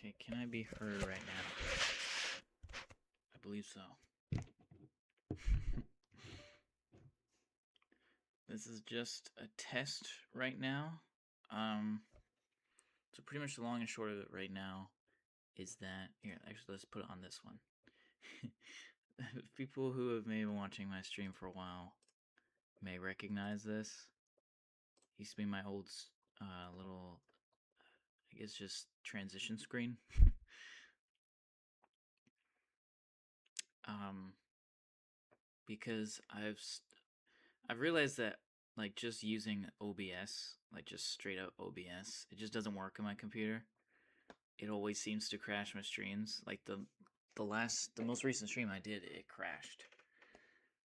Okay, can I be heard right now? I believe so. This is just a test right now. So pretty much the long and short of it right now is that, here, actually let's put it on this one. People who have maybe been watching my stream for a while may recognize this. Used to be my old little, I guess, just transition screen. Because I've realized that like just using OBS, like just straight up OBS, it just doesn't work on my computer. It always seems to crash my streams. Like the most recent stream I did, it crashed.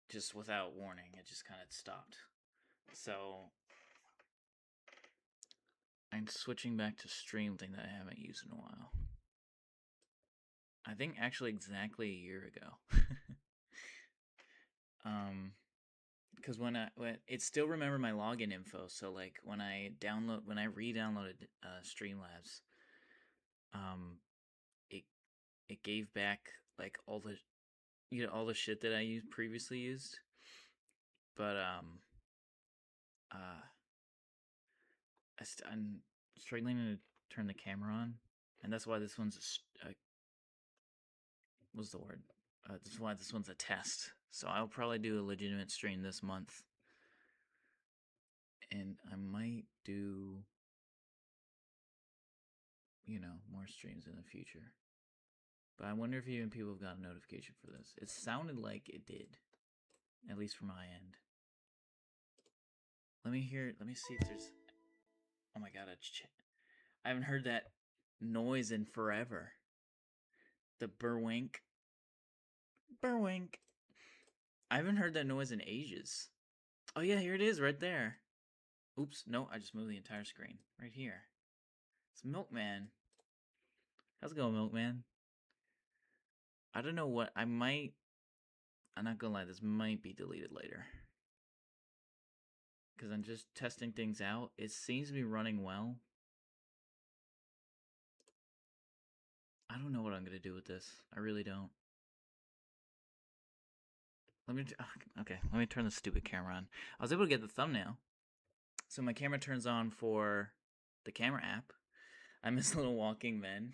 Just without warning, it just kind of stopped. So I'm switching back to stream thing that I haven't used in a while. I think actually exactly a year ago. Because when it still remember my login info, so like when I re-downloaded Streamlabs, it gave back like all the shit that I previously used, but I'm struggling to turn the camera on, and that's why this one's what's the word? That's why this one's a test. So I'll probably do a legitimate stream this month. And I might do, more streams in the future. But I wonder if even people have got a notification for this. It sounded like it did. At least from my end. Let me see if there's... Oh my god, I haven't heard that noise in forever. The burwink. Burwink. I haven't heard that noise in ages. Oh yeah, here it is, right there. Oops, no, I just moved the entire screen. Right here. It's Milkman. How's it going, Milkman? I don't know what, I'm not gonna lie, this might be deleted later. Because I'm just testing things out. It seems to be running well. I don't know what I'm gonna do with this. I really don't. Okay, let me turn the stupid camera on. I was able to get the thumbnail. So my camera turns on for the camera app. I miss little walking men.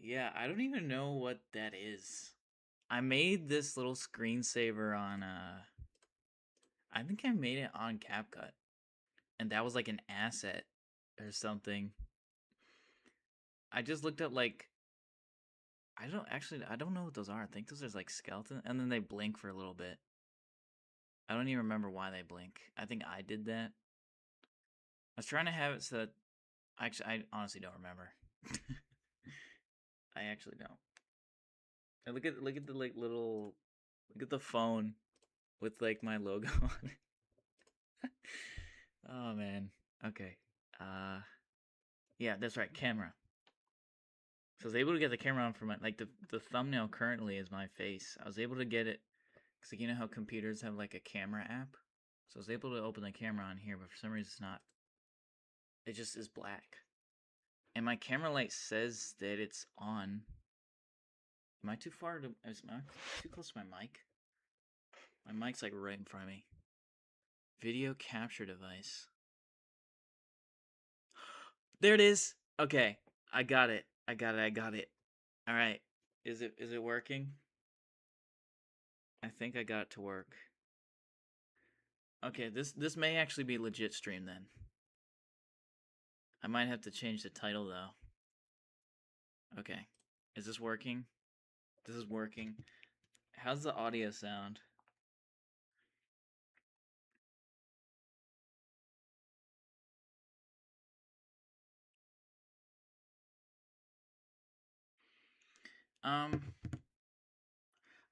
Yeah, I don't even know what that is. I made this little screensaver on, I think I made it on CapCut. And that was like an asset or something. I just looked up like, I don't know what those are. I think those are like skeleton, and then they blink for a little bit. I don't even remember why they blink. I think I did that. I was trying to have it so that, actually, I honestly don't remember. I actually don't. And look at the like little, look at the phone with like my logo on it. Oh man. Okay. Yeah, that's right. Camera. So I was able to get the camera on for my, like the thumbnail currently is my face. I was able to get it because like, you know how computers have like a camera app. So I was able to open the camera on here, but for some reason it's not. It just is black. And my camera light says that it's on. Am I too far to... Am I too close to my mic? My mic's like right in front of me. Video capture device. There it is! Okay. I got it. I got it. Alright. Is it working? I think I got it to work. Okay, this may actually be a legit stream then. I might have to change the title though. Okay. Is this working? This is working. How's the audio sound?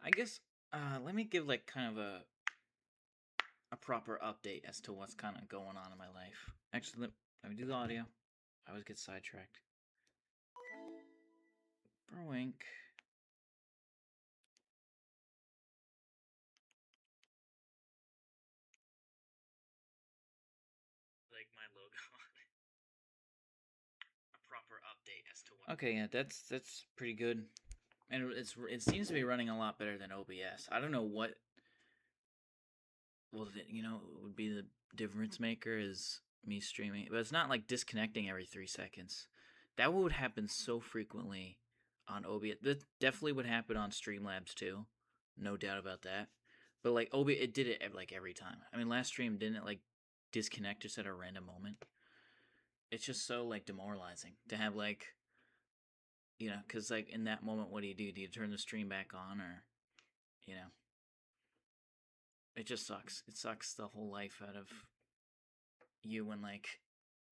I guess let me give like kind of a proper update as to what's kind of going on in my life. Actually, let me do the audio. I always get sidetracked. Burwink. Okay, yeah, that's pretty good, and it seems to be running a lot better than OBS. I don't know what would be the difference maker is me streaming, but it's not like disconnecting every 3 seconds. That would happen so frequently on OBS. That definitely would happen on Streamlabs too, no doubt about that. But like OBS, it did it like every time. I mean, last stream didn't it like disconnect just at a random moment. It's just so like demoralizing to have like, because like in that moment, what do you do? Do you turn the stream back on, or you know? It just sucks. It sucks the whole life out of you when like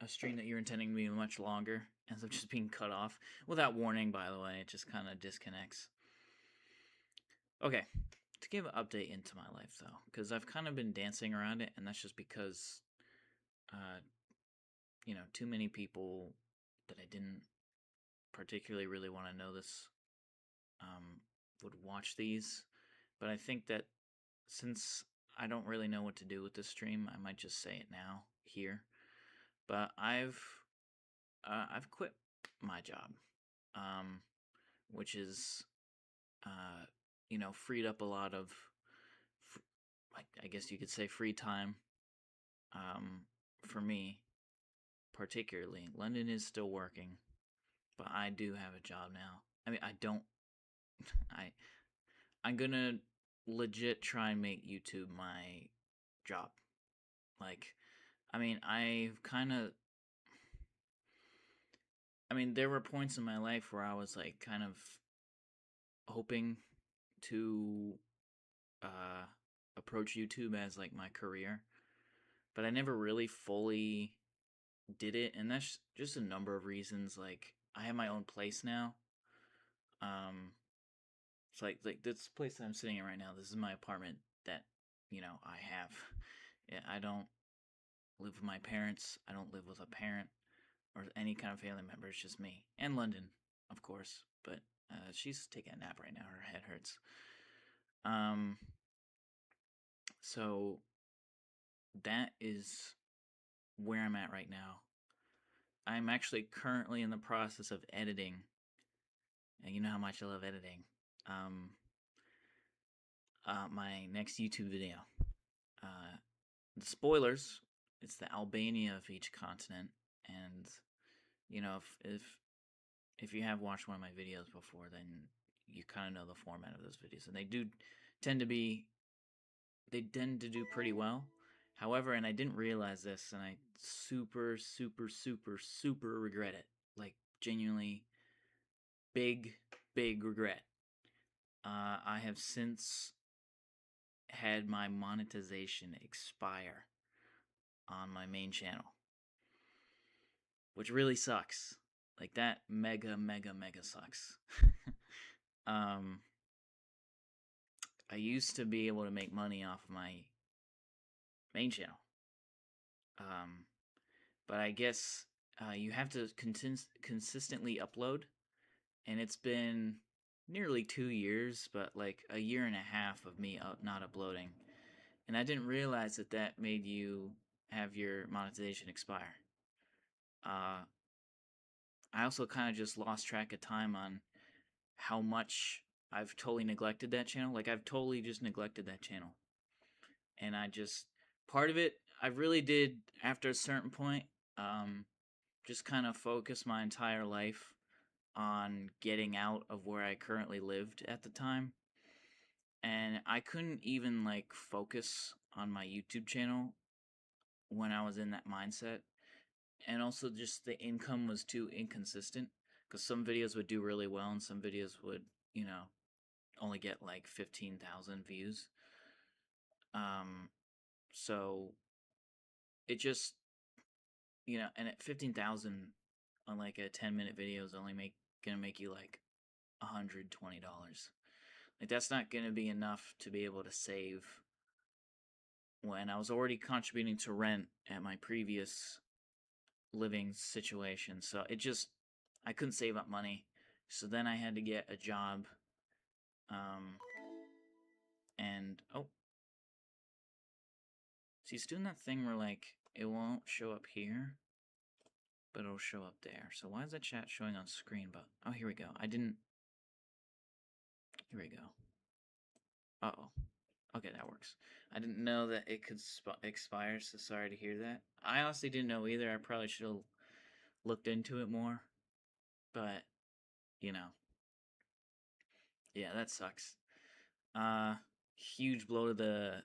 a stream that you're intending to be much longer ends up just being cut off without warning. By the way, it just kind of disconnects. Okay, to give an update into my life though, because I've kind of been dancing around it, and that's just because, uh, too many people that I didn't particularly really want to know this, would watch these. But I think that since I don't really know what to do with this stream, I might just say it now here. But I've quit my job, um, which is freed up a lot of, like I guess you could say, free time, for me particularly. London is still working, but I do have a job now. I mean, I don't. I I'm gonna legit try and make YouTube my job. Like, I mean, there were points in my life where I was like kind of hoping to uh, approach YouTube as like my career, but I never really fully did it, and that's just a number of reasons. Like, I have my own place now. It's like this place that I'm sitting in right now. This is my apartment that I have. Yeah, I don't live with my parents. I don't live with a parent or any kind of family member. It's just me and London, of course. But she's taking a nap right now. Her head hurts. Um, so that is where I'm at right now. I'm actually currently in the process of editing, and you know how much I love editing. Um, my next YouTube video. Uh, the spoilers. It's the Albania of each continent, and if you have watched one of my videos before, then you kind of know the format of those videos, and tend to be they tend to do pretty well. However, and I didn't realize this, and I super, super, super, super regret it. Like, genuinely, big, big regret. I have since had my monetization expire on my main channel, which really sucks. Like, that mega, mega, mega sucks. um, I used to be able to make money off of my main channel. But I guess you have to consistently upload, and it's been nearly 2 years, but like a year and a half of me not uploading, and I didn't realize that made you have your monetization expire. I also kind of just lost track of time on how much I've totally neglected that channel. Like, I've totally just neglected that channel, and part of it I really did after a certain point. Just kind of focus my entire life on getting out of where I currently lived at the time. And I couldn't even like focus on my YouTube channel when I was in that mindset. And also, just the income was too inconsistent, because some videos would do really well and some videos would, only get like 15,000 views. So it just, and at 15,000 on like a 10-minute video is only gonna make you like $120. Like, that's not gonna be enough to be able to save when I was already contributing to rent at my previous living situation. So I couldn't save up money. So then I had to get a job. And oh, see, it's doing that thing where like it won't show up here. but it'll show up there. So why is that chat showing on screen? But oh, here we go. I didn't. Here we go. Uh-oh. Okay, that works. I didn't know that it could expire, so sorry to hear that. I honestly didn't know either. I probably should have looked into it more. But, you know. Yeah, that sucks. Huge blow to the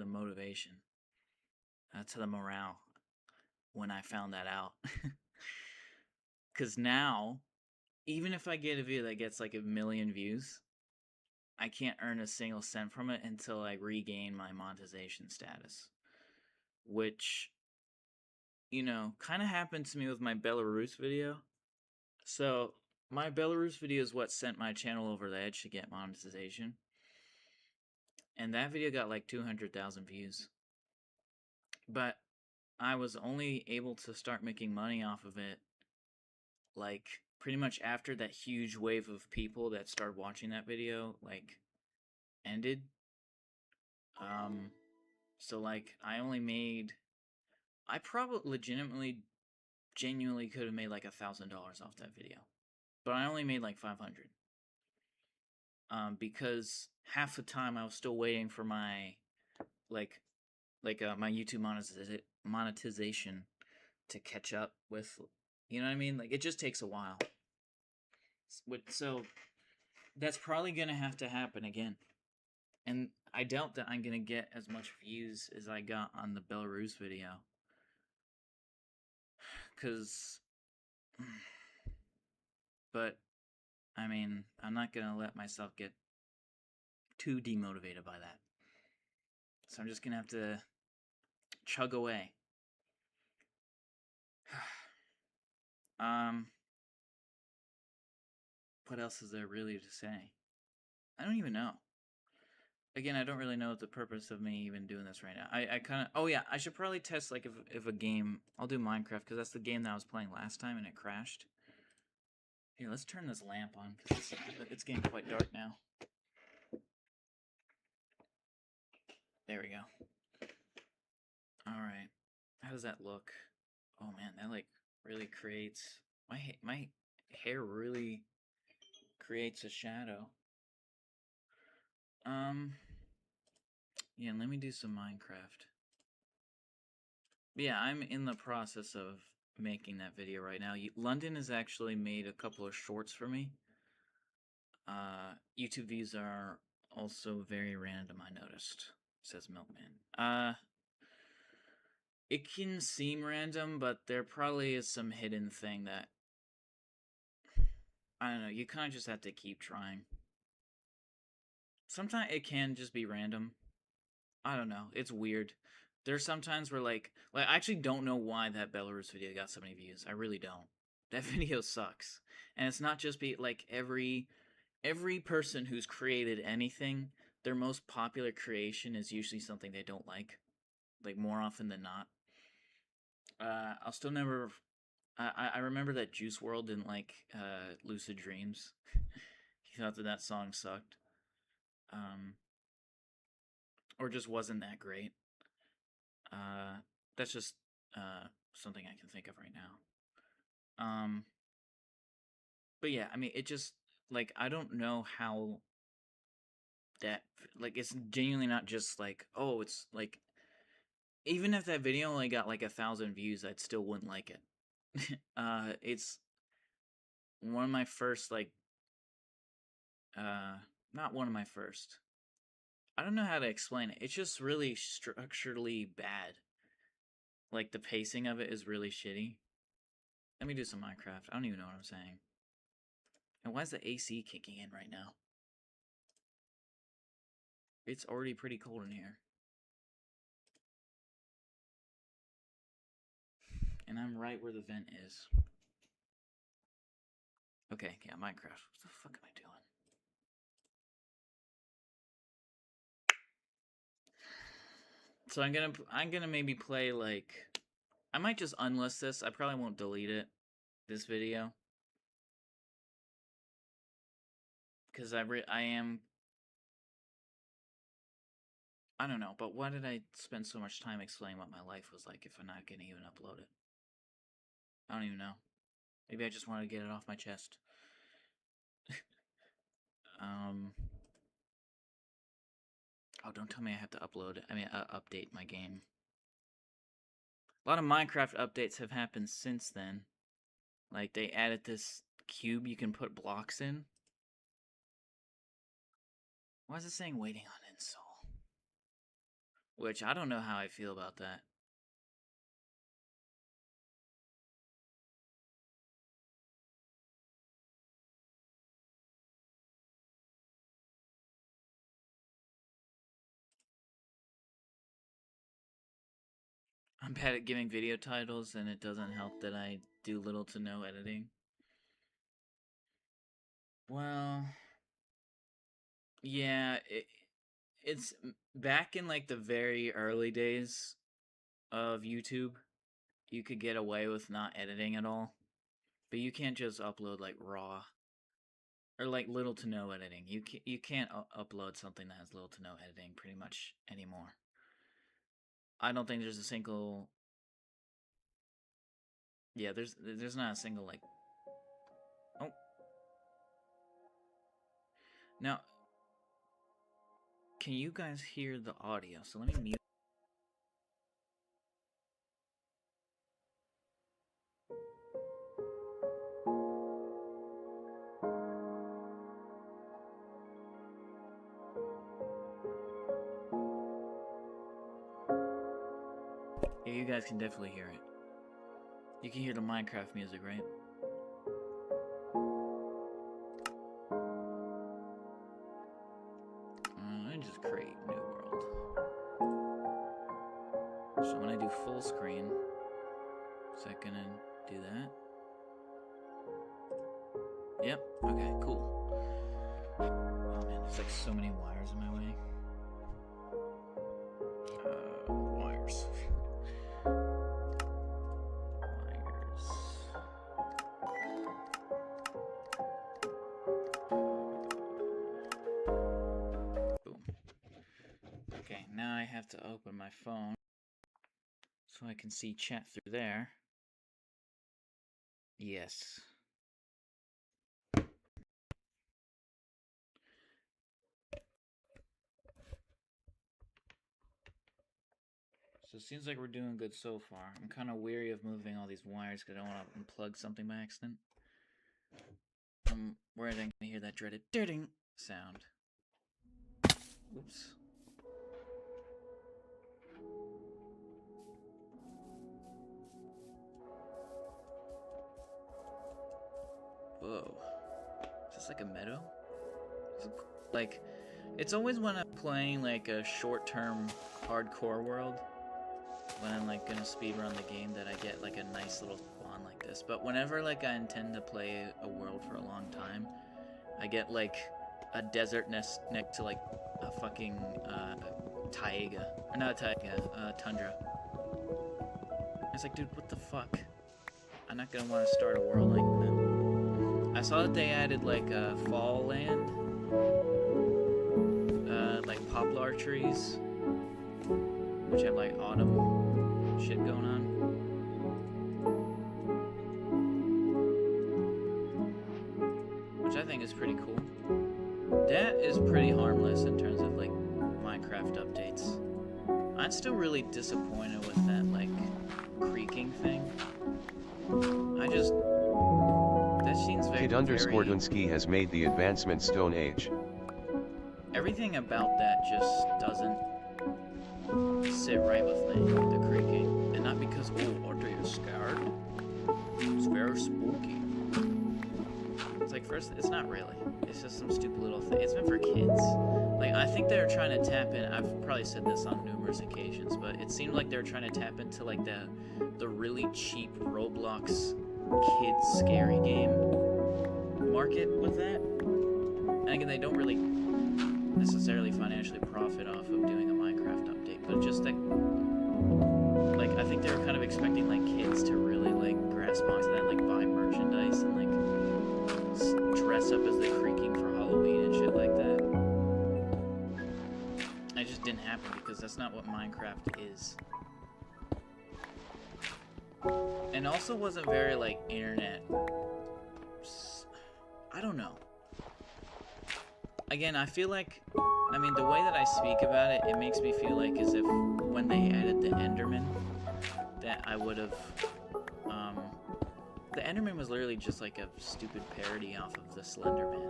motivation. To the morale when I found that out. Because now, even if I get a video that gets like 1,000,000 views, I can't earn a single cent from it until I regain my monetization status. Which, you know, kind of happened to me with my Belarus video. So, my Belarus video is what sent my channel over the edge to get monetization. And that video got like 200,000 views. But I was only able to start making money off of it like pretty much after that huge wave of people that started watching that video like ended. So like I probably genuinely could have made like $1,000 off that video, but I only made like 500. Because half the time I was still waiting for my my YouTube monetization to catch up with, you know what I mean? Like it just takes a while. So that's probably gonna have to happen again. And I doubt that I'm gonna get as much views as I got on the Belarus video. But, I mean, I'm not gonna let myself get too demotivated by that. So I'm just gonna have to chug away. What else is there really to say? I don't even know. Again, I don't really know the purpose of me even doing this right now. I kind of... Oh, yeah, I should probably test, like, if a game... I'll do Minecraft, because that's the game that I was playing last time, and it crashed. Here, let's turn this lamp on, because it's getting quite dark now. There we go. Alright. How does that look? Oh, man, that, like, really creates... My hair really creates a shadow. Yeah, let me do some Minecraft. Yeah, I'm in the process of making that video right now. London has actually made a couple of shorts for me. YouTube views are also very random, I noticed, says Milkman. It can seem random, but there probably is some hidden thing that... I don't know, you kind of just have to keep trying. Sometimes it can just be random. I don't know. It's weird. There's sometimes where like I actually don't know why that Belarus video got so many views. I really don't. That video sucks. And it's not just like every person who's created anything, their most popular creation is usually something they don't like more often than not. I'll still never I remember that Juice WRLD didn't like Lucid Dreams. He thought that song sucked. Or just wasn't that great. That's just something I can think of right now. But yeah, I mean, it just like I don't know how that like it's genuinely not just like, oh, it's like even if that video only got like 1,000 views, I still wouldn't like it. It's one of my first not one of my first. I don't know how to explain it. It's just really structurally bad. Like the pacing of it is really shitty. Let me do some Minecraft. I don't even know what I'm saying. And why is the AC kicking in right now? It's already pretty cold in here. And I'm right where the vent is. Okay, yeah, Minecraft. What the fuck am I doing? So I'm gonna maybe play like... I might just unlist this. I probably won't delete it. This video. Because I am... I don't know, but why did I spend so much time explaining what my life was like if I'm not gonna even upload it? I don't even know. Maybe I just wanted to get it off my chest. Oh, don't tell me I have to update my game. A lot of Minecraft updates have happened since then. Like, they added this cube you can put blocks in. Why is it saying waiting on install? Which, I don't know how I feel about that. I'm bad at giving video titles, and it doesn't help that I do little to no editing. Well, yeah, it's back in like the very early days of YouTube. You could get away with not editing at all, but you can't just upload like raw or like little to no editing. You can't upload something that has little to no editing pretty much anymore. I don't think there's a single. Yeah, there's not a single like. Oh. Now, can you guys hear the audio? So let me mute. Yeah, you guys can definitely hear it. You can hear the Minecraft music, right? I just create new world. So when I do full screen, is that gonna do that? Yep. Okay, cool. Oh man, there's like so many wires in my way. Wires. Okay, now I have to open my phone so I can see chat through there. Yes. So it seems like we're doing good so far. I'm kind of weary of moving all these wires because I don't want to unplug something by accident. I'm worried I'm going to hear that dreaded ding sound. Oops. Whoa. Is this like a meadow? Like, it's always when I'm playing like a short-term hardcore world, when I'm like gonna speedrun the game, that I get like a nice little spawn like this. But whenever like I intend to play a world for a long time, I get like a desert next to like a fucking taiga. Or not a taiga, tundra. It's like, dude, what the fuck? I'm not gonna want to start a world like that. I saw that they added like a fall land, like poplar trees, which have like autumn shit going on. Which I think is pretty cool. That is pretty harmless in terms of like Minecraft updates. I'm still really disappointed with that like creaking thing. That seems very kidDoonski has made the advancement Stone Age. Everything about that just doesn't sit right with me, the creaking. And not because, oh, Audrey is scared. It's very spooky. It's like, first, it's not really. It's just some stupid little thing. It's meant for kids. Like, I think they're trying to tap in, I've probably said this on numerous occasions, but it seemed like they were trying to tap into, like, the really cheap Roblox kids scary game market with that. And again, they don't really necessarily financially profit off of doing a Minecraft update, but just that, like, I think they were kind of expecting, like, kids to really, like, grasp onto that, like, buy merchandise and, like, dress up as the creaking for Halloween and shit like that. It just didn't happen because That's not what Minecraft is. And also wasn't very, like, internet... I don't know. Again, I feel like... I mean, the way that I speak about it, it makes me feel like as if when they added the Enderman, that I would have... the Enderman was literally just like a stupid parody off of the Slender Man.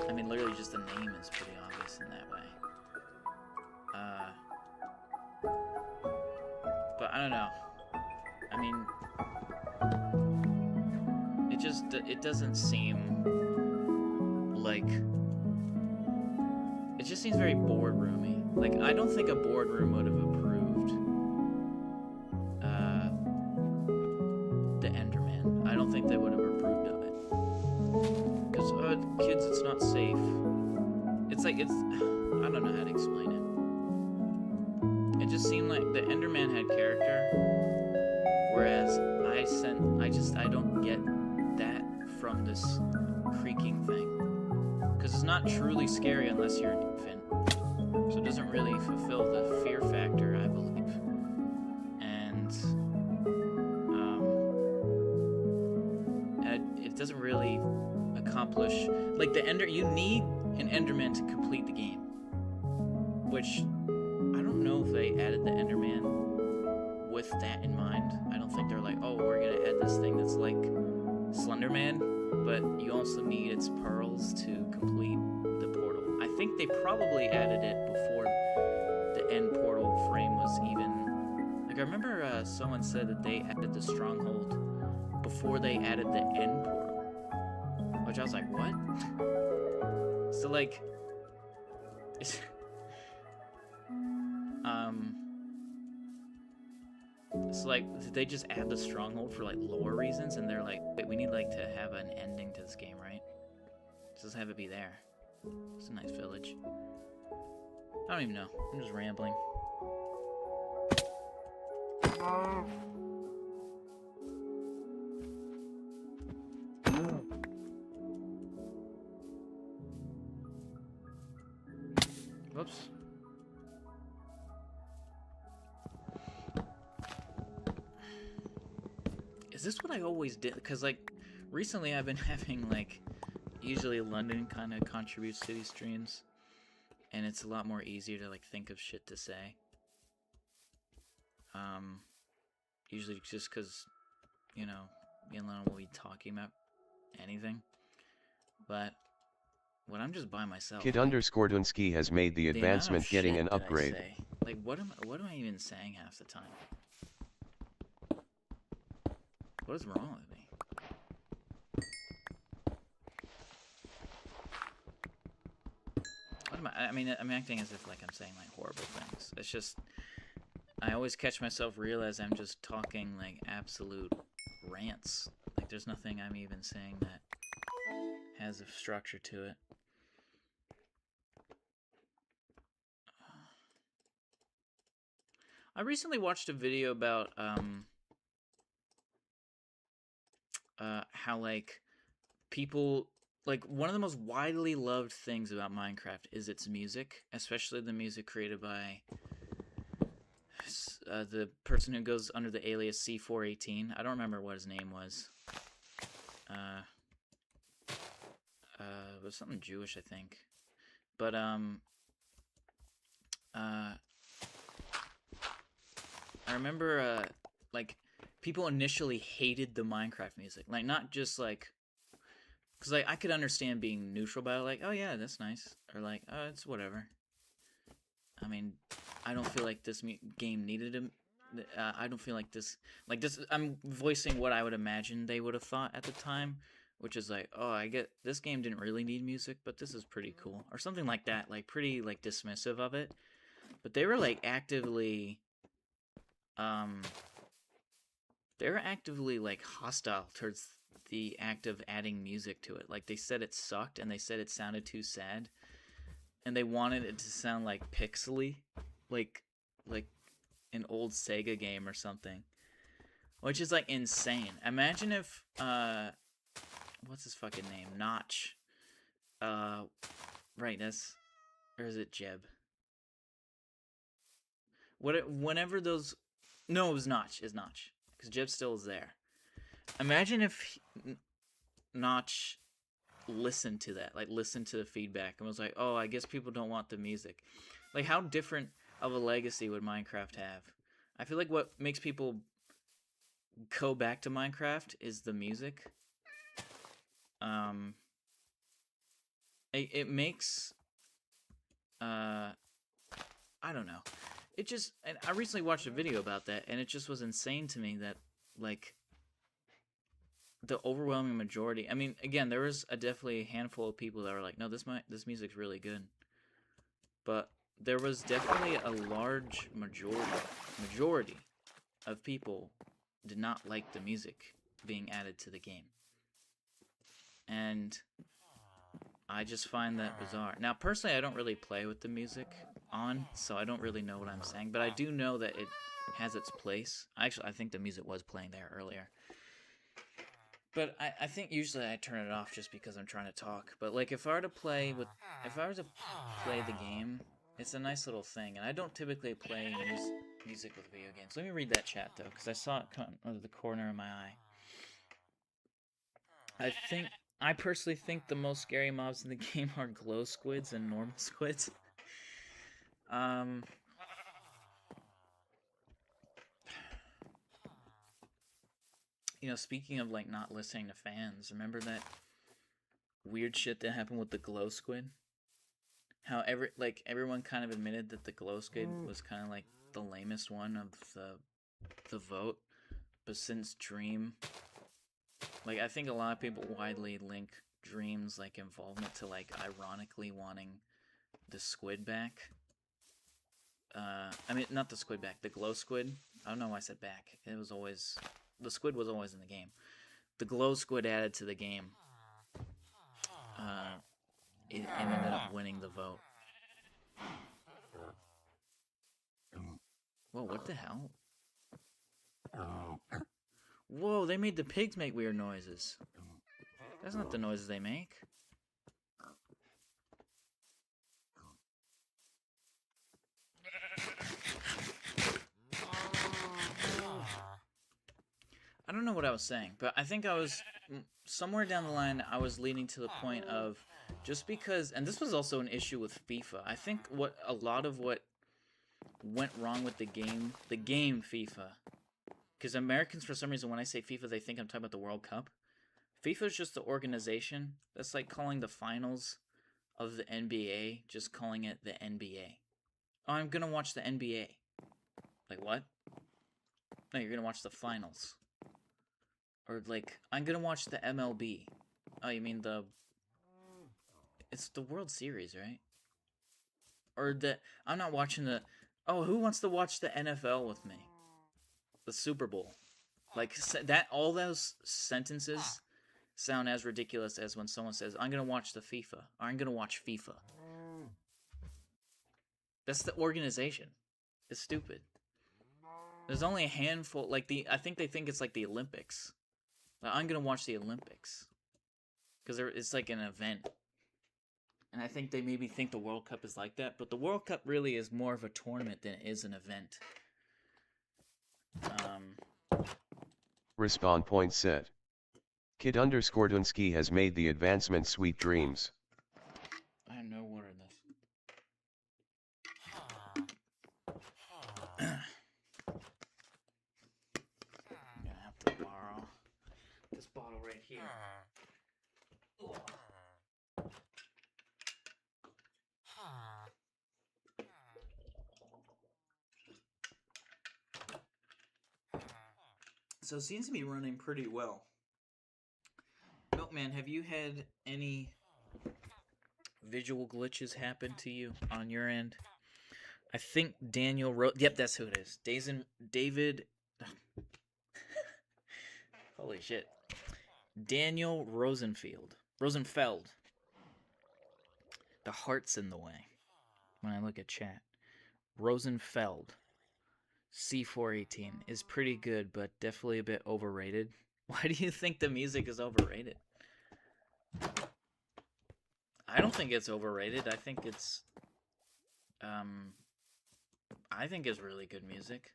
I mean, literally just the name is pretty obvious in that way. But I don't know. I mean, it doesn't seem like... It just seems very boardroomy. Like, I don't think a boardroom would have approved the Enderman. I don't think they would have approved of it. Because, kids, it's not safe. It's like, I don't know how to explain it. It just seemed like the Enderman had character, whereas I don't get that from this creaking thing. Because it's not truly scary unless you're an infant. So it doesn't really fulfill the fear factor, I believe. And it doesn't really accomplish... Like, you need an Enderman to complete the game. Which, I don't know if they added the Enderman with that in mind. I don't think they're like, oh, we're gonna add this thing that's like Slenderman, but you also need its pearls to complete the portal. I think they probably added it before the end portal frame was even... Like, I remember someone said that they added the stronghold before they added the end portal. Which I was like, what? So, like... So, like, did they just add the stronghold for, like, lore reasons? And they're like, wait, we need, like, to have an ending to this game, right? Just have it be there. It's a nice village. I don't even know. I'm just rambling. Whoops. Is this what I always did? Because, like, recently I've been having, like, usually London kind of contributes to these streams. And it's a lot more easier to, like, think of shit to say. Usually just because, you know, me and London will be talking about anything. But when I'm just by myself... kidDoonski has made the advancement getting an upgrade. Like, what am I even saying half the time? What is wrong with me? What am I mean, I'm acting as if, like, I'm saying, like, horrible things. It's just... I always catch myself realize I'm just talking, like, absolute rants. Like, there's nothing I'm even saying that has a structure to it. I recently watched a video about, how, like, people... Like, one of the most widely loved things about Minecraft is its music, especially the music created by the person who goes under the alias C418. I don't remember what his name was. It was something Jewish, I think. But, I remember, like, people initially hated the Minecraft music. Like, not just, like... Because, like, I could understand being neutral about it, like, oh, yeah, that's nice. Or, like, oh, it's whatever. I mean, I don't feel like this game needed him. I don't feel like this... Like, this... I'm voicing what I would imagine they would have thought at the time. Which is like, oh, I get... This game didn't really need music, but this is pretty cool. Or something like that. Like, pretty, like, dismissive of it. But they were, like, actively... They were actively, like, hostile towards the act of adding music to it. Like, they said it sucked, and they said it sounded too sad. And they wanted it to sound, like, pixely. Like an old Sega game or something. Which is, like, insane. Imagine if, what's his fucking name? Notch. Right, that's... Or is it Jeb? whenever those, no, it was Notch. Is Notch because Jeb still is there. Imagine if Notch listened to that, like listened to the feedback and was like, "Oh, I guess people don't want the music." Like, how different of a legacy would Minecraft have? I feel like what makes people go back to Minecraft is the music. It makes I don't know. It just, and I recently watched a video about that, and it just was insane to me that, like, the overwhelming majority. I mean, again, there was definitely a handful of people that were like, "No, this music's really good," but there was definitely a large majority of people did not like the music being added to the game, and I just find that bizarre. Now, personally, I don't really play with the music on, so I don't really know what I'm saying, but I do know that it has its place. Actually, I think the music was playing there earlier. But I think usually I turn it off just because I'm trying to talk. But like if I were to play the game, it's a nice little thing. And I don't typically play music with video games. Let me read that chat though, because I saw it come out of the corner of my eye. I personally think the most scary mobs in the game are glow squids and normal squids. You know, speaking of like not listening to fans, remember that weird shit that happened with the glow squid? How everyone kind of admitted that the glow squid was kind of like the lamest one of the vote, but since Dream, like I think a lot of people widely link Dream's like involvement to like ironically wanting the squid back. I mean, not the squid back, the glow squid. I don't know why I said back. The squid was always in the game. The glow squid added to the game. It ended up winning the vote. Whoa, what the hell? Whoa, they made the pigs make weird noises. That's not the noises they make. I don't know what I was saying, but I think I was somewhere down the line. I was leading to the point of just because, and this was also an issue with FIFA. I think a lot of what went wrong with the game FIFA, because Americans for some reason when I say FIFA they think I'm talking about the World Cup. FIFA is just the organization. That's like calling the finals of the NBA just calling it the NBA. Oh, I'm gonna watch the NBA. Like what? No, you're gonna watch the finals. Or like, I'm gonna watch the MLB. Oh, you mean it's the World Series, right? Or I'm not watching the, oh, who wants to watch the NFL with me? The Super Bowl. Like, that, all those sentences sound as ridiculous as when someone says, I'm gonna watch the FIFA. Or I'm gonna watch FIFA. That's the organization. It's stupid. There's only a handful, like I think they think it's like the Olympics. I'm gonna watch the Olympics because it's like an event, and I think they maybe think the World Cup is like that, but the World Cup really is more of a tournament than it is an event. Respawn point said, kidDoonski has made the advancement Sweet Dreams. I have no water in this. I'm gonna have to borrow this bottle right here. So it seems to be running pretty well. Milkman, have you had any visual glitches happen to you on your end? I think Daniel wrote. Yep, that's who it is. David. Holy shit. Daniel Rosenfeld. The heart's in the way when I look at chat. Rosenfeld. C418 is pretty good, but definitely a bit overrated. Why do you think the music is overrated? I don't think it's overrated. I think it's I think is really good music.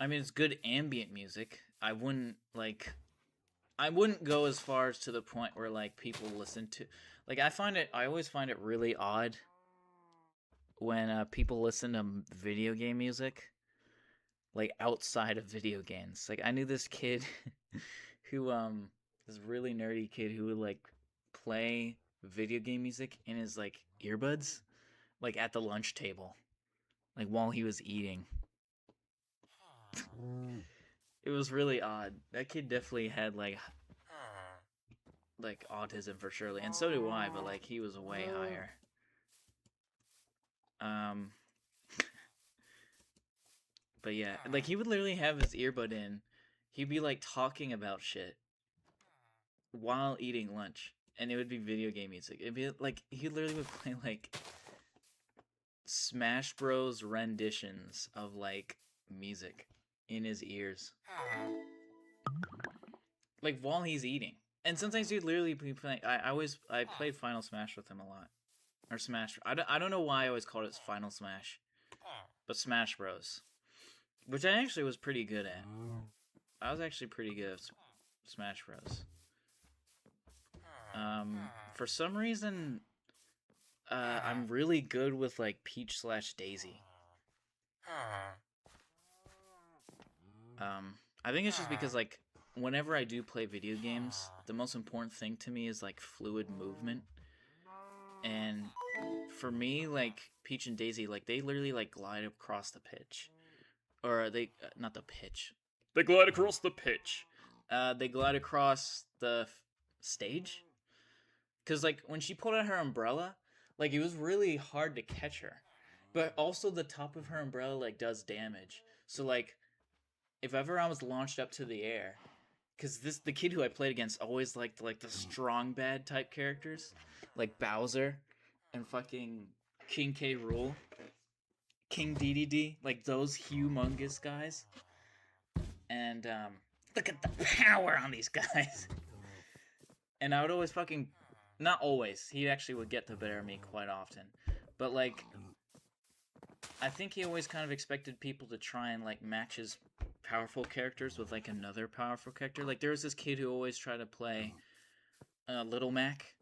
I mean, it's good ambient music. I wouldn't go as far as to the point where like people listen to, like I always find it really odd when people listen to video game music like outside of video games. Like I knew this kid who this really nerdy kid who would like play video game music in his like earbuds like at the lunch table like while he was eating. It was really odd. That kid definitely had like autism for surely, and so do I, but like he was way higher. Um but yeah, like he would literally have his earbud in. He'd be like talking about shit while eating lunch, and it would be video game music. It'd be like he literally would play like Smash Bros renditions of like music in his ears, like while he's eating. And sometimes he'd literally be playing. I played Final Smash with him a lot, or Smash. I don't know why I always called it Final Smash, but Smash Bros, which I actually was pretty good at. I was actually pretty good at Smash Bros. For some reason, I'm really good with like Peach/Daisy. I think it's just because like whenever I do play video games, the most important thing to me is like fluid movement. And for me, like Peach and Daisy, like they literally like glide across the pitch, or they not the pitch. They glide across the pitch. They glide across the stage. Cause like when she pulled out her umbrella, like it was really hard to catch her, but also the top of her umbrella like does damage. So like if ever I was launched up to the air, because the kid who I played against always liked like the strong bad type characters, like Bowser, and fucking King K. Rool, King DDD, like those humongous guys. And look at the power on these guys. And I would always fucking, not always. He actually would get the better of me quite often, but like I think he always kind of expected people to try and like match his powerful characters with like another powerful character. Like there was this kid who always tried to play Little Mac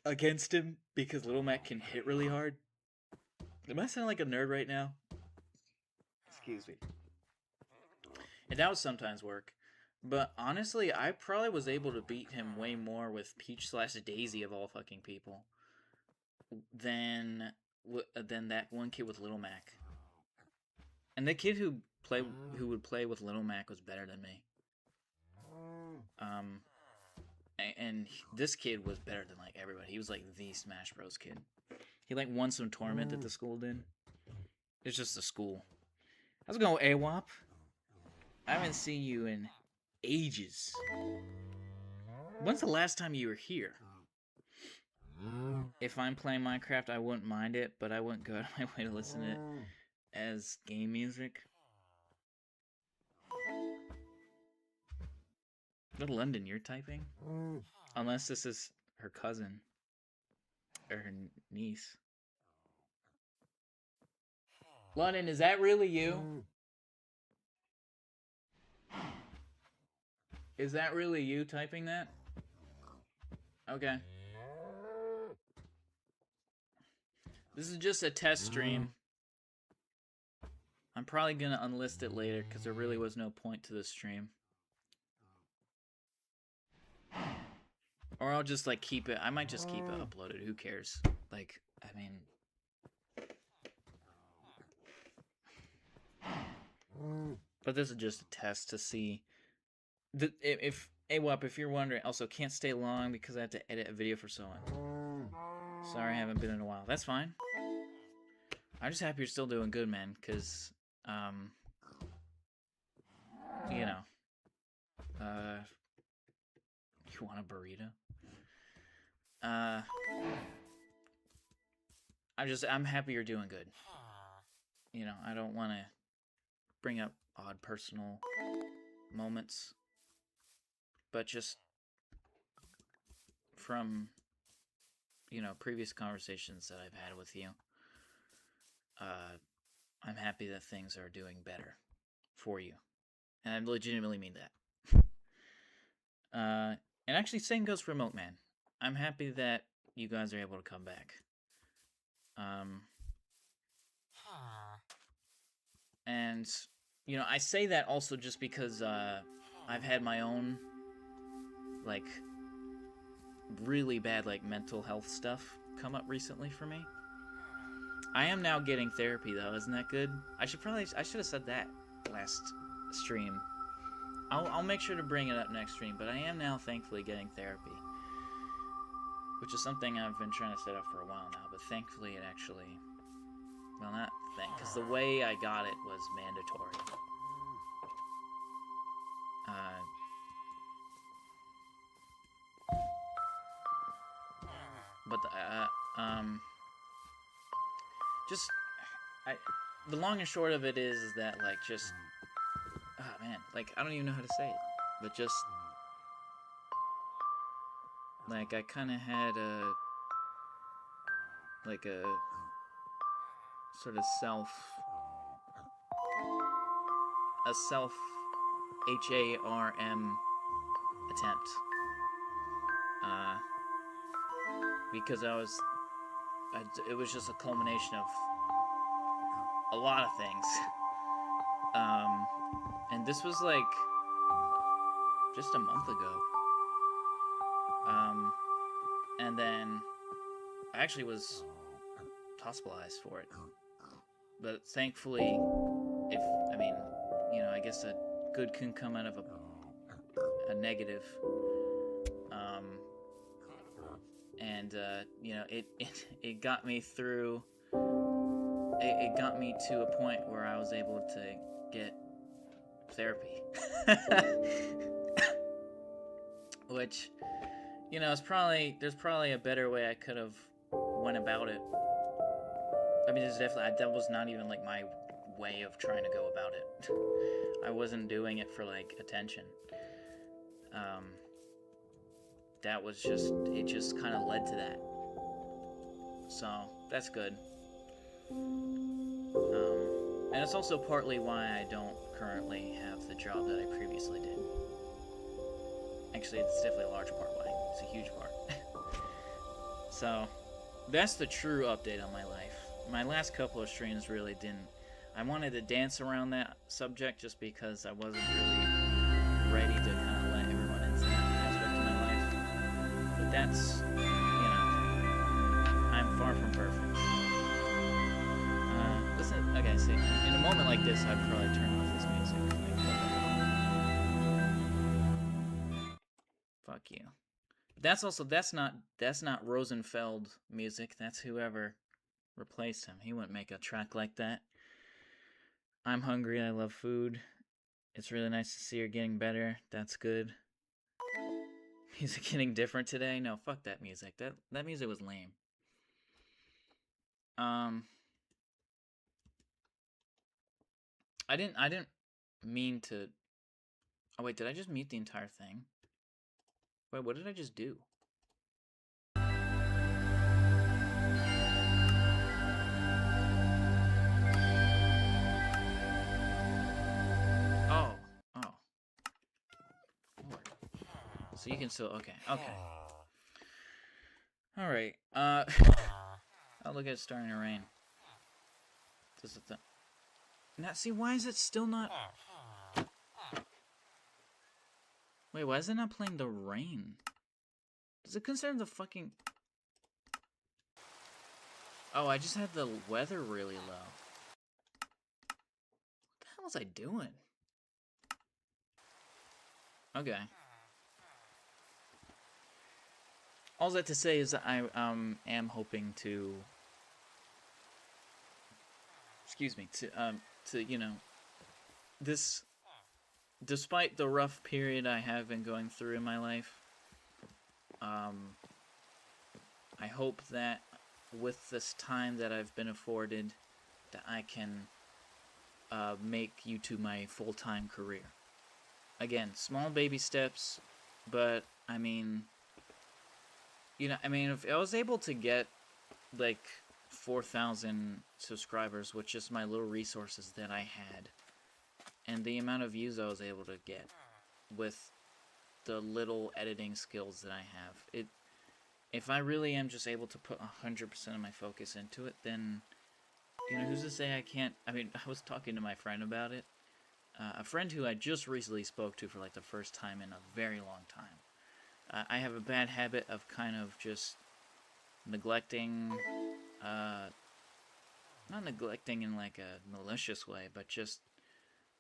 against him because Little Mac can hit really hard. Am I sounding like a nerd right now? Excuse me. And that would sometimes work. But honestly, I probably was able to beat him way more with Peach/Daisy of all fucking people than that one kid with Little Mac. And the kid who would play with Little Mac was better than me. And this kid was better than like everybody. He was like the Smash Bros kid. He like won some tournament that the school did. It's just the school. How's it going, AWOP? I haven't seen you in ages. When's the last time you were here? If I'm playing Minecraft, I wouldn't mind it, but I wouldn't go out of my way to listen to it as game music. What London you're typing? Unless this is her cousin or her niece. London, is that really you? Is that really you typing that? Okay. This is just a test stream. I'm probably gonna unlist it later because there really was no point to this stream. Or I'll just like keep it. I might just keep it uploaded. Who cares? Like, I mean, but this is just a test to see. If AWAP, if you're wondering, also can't stay long because I have to edit a video for someone. Sorry, I haven't been in a while. That's fine. I'm just happy you're still doing good, man. Cause, you know, you want a burrito? I'm happy you're doing good. You know, I don't want to bring up odd personal moments, but just from, you know, previous conversations that I've had with you, I'm happy that things are doing better for you, and I legitimately mean that. And actually, same goes for Remote Man. I'm happy that you guys are able to come back. And you know, I say that also just because I've had my own like really bad like mental health stuff come up recently for me. I am now getting therapy though, isn't that good? I should have said that last stream. I'll make sure to bring it up next stream, but I am now thankfully getting therapy, which is something I've been trying to set up for a while now, but thankfully it actually, well, not because the way I got it was mandatory. But just the long and short of it is that like just man, like I don't even know how to say it, but just like I kind of had a sort of self HARM attempt because it was just a culmination of a lot of things. And this was like just a month ago. And then I actually was hospitalized for it. But thankfully, I guess a good can come out of a negative. It got me through. It got me to a point where I was able to get therapy, which, there's probably a better way I could have went about it. I mean, that was not even like my way of trying to go about it. I wasn't doing it for like attention. It just kind of led to that. So that's good. And it's also partly why I don't currently have the job that I previously did. Actually, it's definitely a large part why. It's a huge part. So, that's the true update on my life. My last couple of streams really didn't. I wanted to dance around that subject just because I wasn't really ready to kind of let everyone into that aspect of my life. But that's, I'm far from perfect. Listen, okay, see, in a moment like this, I'd probably turn off this music. Fuck you. That's not Rosenfeld music. That's whoever replaced him. He wouldn't make a track like that. I'm hungry. I love food. It's really nice to see you're getting better. That's good. Music getting different today? No, fuck that music. That music was lame. I didn't mean to. Oh wait, did I just mute the entire thing? Wait, what did I just do? Oh. So you can still, okay. Alright, oh, look at it starting to rain. This is the... Now, see, why is it still not... Wait, why is it not playing the rain? Does it consider the fucking... Oh, I just had the weather really low. What the hell was I doing? Okay. All that to say is that I am hoping to... Excuse me, this... Despite the rough period I have been going through in my life, I hope that with this time that I've been afforded, that I can make YouTube my full-time career. Again, small baby steps, but if I was able to get, like, 4,000 subscribers with just my little resources that I had, and the amount of views I was able to get with the little editing skills that I have. If I really am just able to put 100% of my focus into it, then, you know, who's to say I can't? I mean, I was talking to my friend about it, a friend who I just recently spoke to for like the first time in a very long time. I have a bad habit of kind of just neglecting, not neglecting in like a malicious way, but just,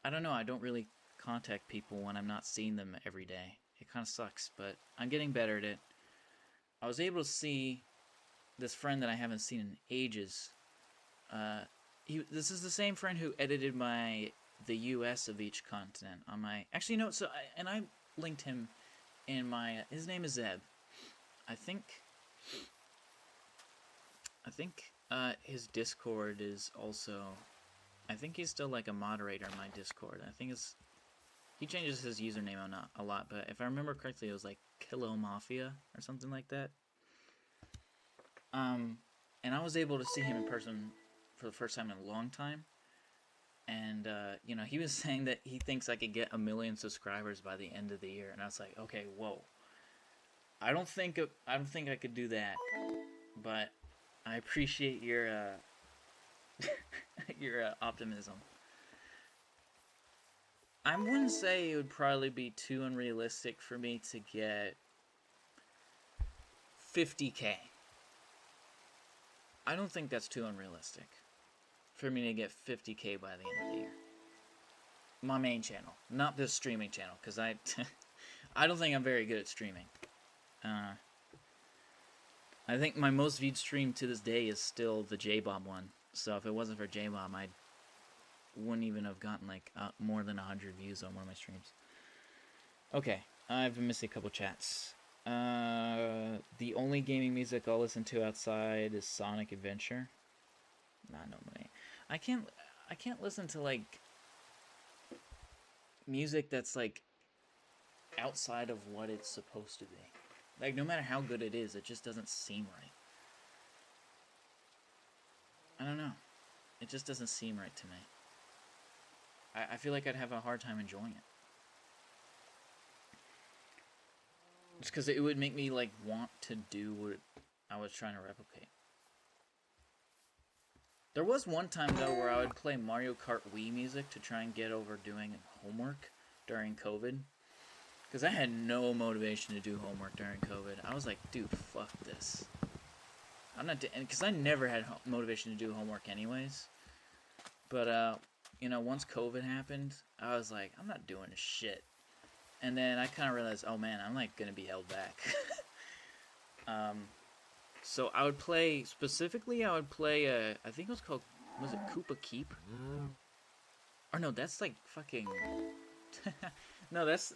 I don't know, I don't really contact people when I'm not seeing them every day. It kind of sucks, but I'm getting better at it. I was able to see this friend that I haven't seen in ages. This is the same friend who edited the U.S. of each continent on my. Actually, no. I linked him in my. His name is Zeb. I think his Discord is also. I think he's still like a moderator in my Discord. I think he changes his username a lot, but if I remember correctly, it was like Kilo Mafia or something like that. And I was able to see him in person for the first time in a long time. And, you know, he was saying that he thinks I could get 1 million subscribers by the end of the year. And I was like, okay, whoa. I don't think I could do that. But I appreciate your, your optimism. I wouldn't say it would probably be too unrealistic for me to get 50K. I don't think that's too unrealistic for me to get 50K by the end of the year. My main channel, not this streaming channel, because I don't think I'm very good at streaming. I think my most viewed stream to this day is still the J-Bob one. So if it wasn't for J-Bob, I wouldn't even have gotten like more than 100 views on one of my streams. Okay, I've been missing a couple chats. The only gaming music I'll listen to outside is Sonic Adventure. Not normally. I can't listen to like music that's like outside of what it's supposed to be. Like no matter how good it is, it just doesn't seem right. I don't know. It just doesn't seem right to me. I feel like I'd have a hard time enjoying it. Just because it would make me like want to do what I was trying to replicate. There was one time though where I would play Mario Kart Wii music to try and get over doing homework during COVID. Because I had no motivation to do homework during COVID. I was like, dude, fuck this. I'm not doing, because I never had motivation to do homework anyways. But, you know, once COVID happened, I was like, I'm not doing shit. And then I kind of realized, oh man, I'm like gonna be held back. So I would play, specifically I would play, I think it was called, was it Koopa Keep? Or no, that's like fucking, no, that's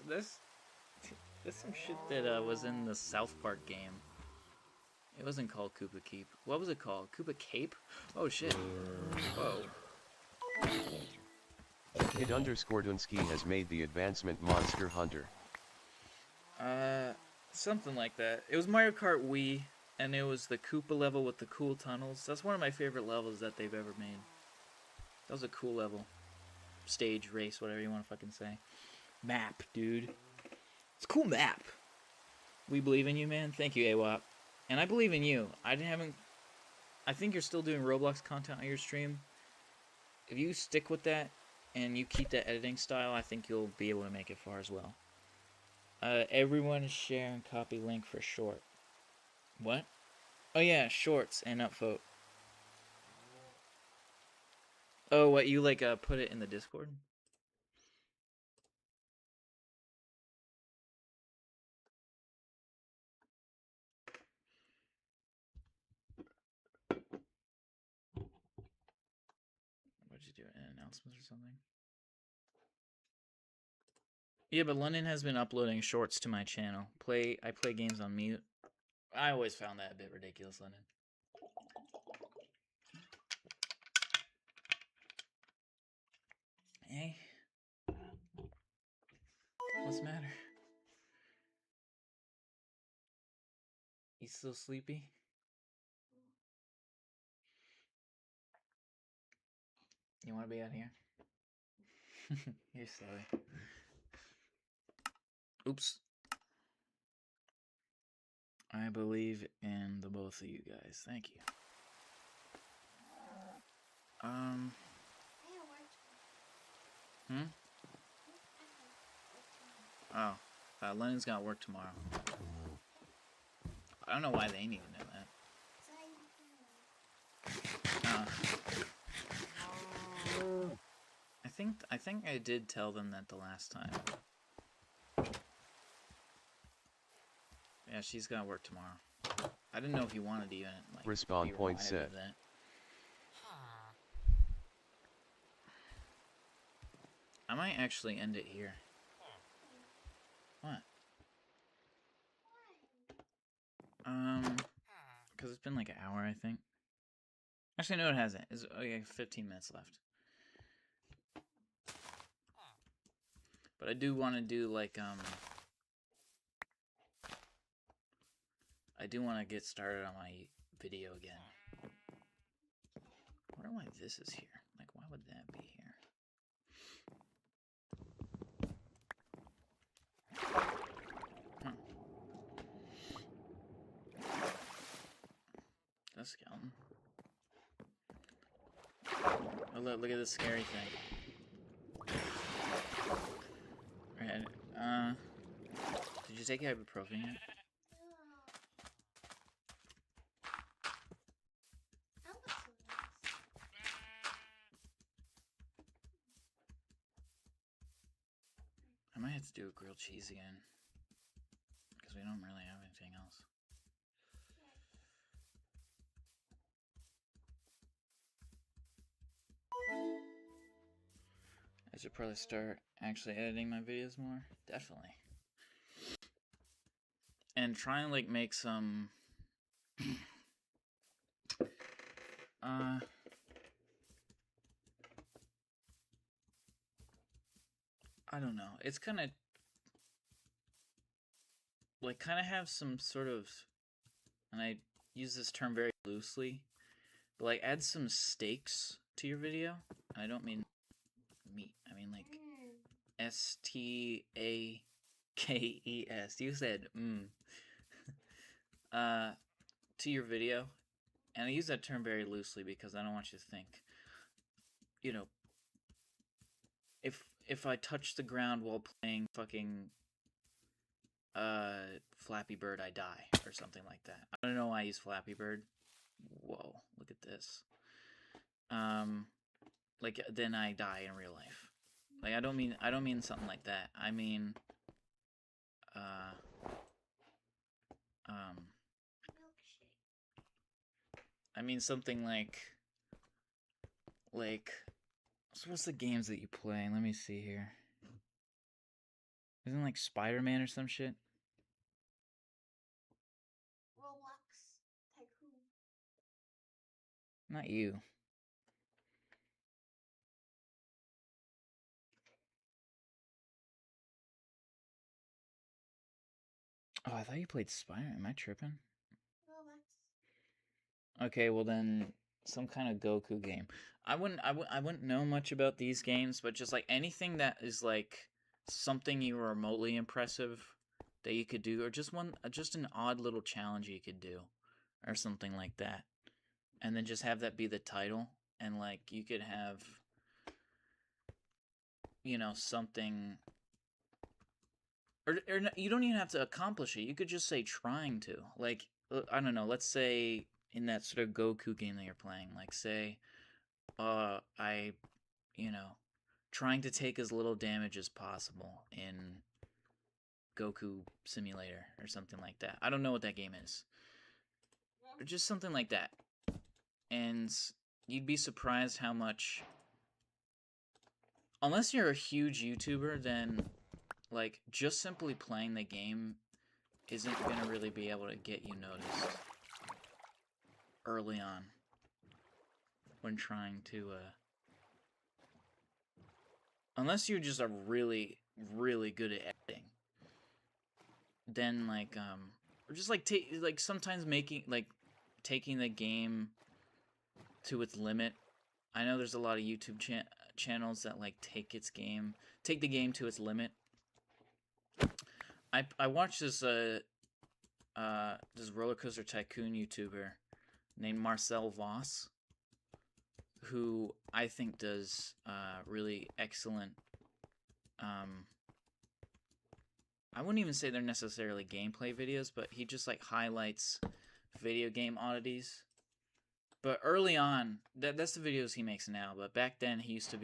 some shit that was in the South Park game. It wasn't called Koopa Keep. What was it called? Koopa Cape? Oh shit. Whoa. kidDoonski has made the advancement Monster Hunter. Something like that. It was Mario Kart Wii, and it was the Koopa level with the cool tunnels. That's one of my favorite levels that they've ever made. That was a cool level. Stage, race, whatever you want to fucking say. Map, dude. It's a cool map. We believe in you, man. Thank you, AWAP. And I believe in you. I think you're still doing Roblox content on your stream. If you stick with that, and you keep that editing style, I think you'll be able to make it far as well. Everyone share and copy link for short. What? Oh yeah, shorts and upvote. Oh, what, you like put it in the Discord? What'd you do? Announcements or something? Yeah, but London has been uploading shorts to my channel. I play games on mute. I always found that a bit ridiculous, London. Hey? What's the matter? You still sleepy? You want to be out here? You're silly. Oops. I believe in the both of you guys. Thank you. Oh. Lennon's got work tomorrow. I don't know why they need to know that. I think I did tell them that the last time. Yeah, she's got work tomorrow. I didn't know if you wanted to even like Respawn point set. That. I might actually end it here. What? Because it's been like an hour, I think. Actually, no, it hasn't. It's okay, 15 minutes left. But I do want to do like I do want to get started on my video again. I wonder why this is here. Like, why would that be here? That's skeleton. Oh, look at this scary thing. Alright, did you take ibuprofen yet? I might have to do a grilled cheese again. Because we don't really have anything else. I should probably start actually editing my videos more. Definitely. And try and like make some I don't know. It's kind of like have some sort of, and I use this term very loosely, but like add some stakes to your video. And I don't mean meat. I mean like STAKES. You said to your video. And I use that term very loosely because I don't want you to think, you know, if I touch the ground while playing fucking Flappy Bird, I die, or something like that. I don't know why I use Flappy Bird. Whoa, look at this. Like then I die in real life. Like I don't mean something like that. I mean I mean something like so what's the games that you play? Let me see here. Isn't it like Spider-Man or some shit? Roblox Tycoon. Not you. Oh, I thought you played Spider. Am I tripping? Roblox. Okay, well then some kind of Goku game. I wouldn't know much about these games, but just like anything that is like something you were remotely impressive that you could do, or just an odd little challenge you could do, or something like that, and then just have that be the title, and like you could have, you know, something, or you don't even have to accomplish it. You could just say trying to, like I don't know. Let's say in that sort of Goku game that you're playing, like say, I, you know, trying to take as little damage as possible in Goku Simulator or something like that. I don't know what that game is. Or just something like that. And you'd be surprised how much, unless you're a huge YouTuber, then like just simply playing the game isn't going to really be able to get you noticed early on when trying to unless you just are really good at editing, then like or just like sometimes making like taking the game to its limit I know there's a lot of YouTube channels that like take the game to its limit. I watched this roller coaster tycoon YouTuber named Marcel Voss, who I think does really excellent. I wouldn't even say they're necessarily gameplay videos, but he just like highlights video game oddities. But early on, that's the videos he makes now. But back then, he used to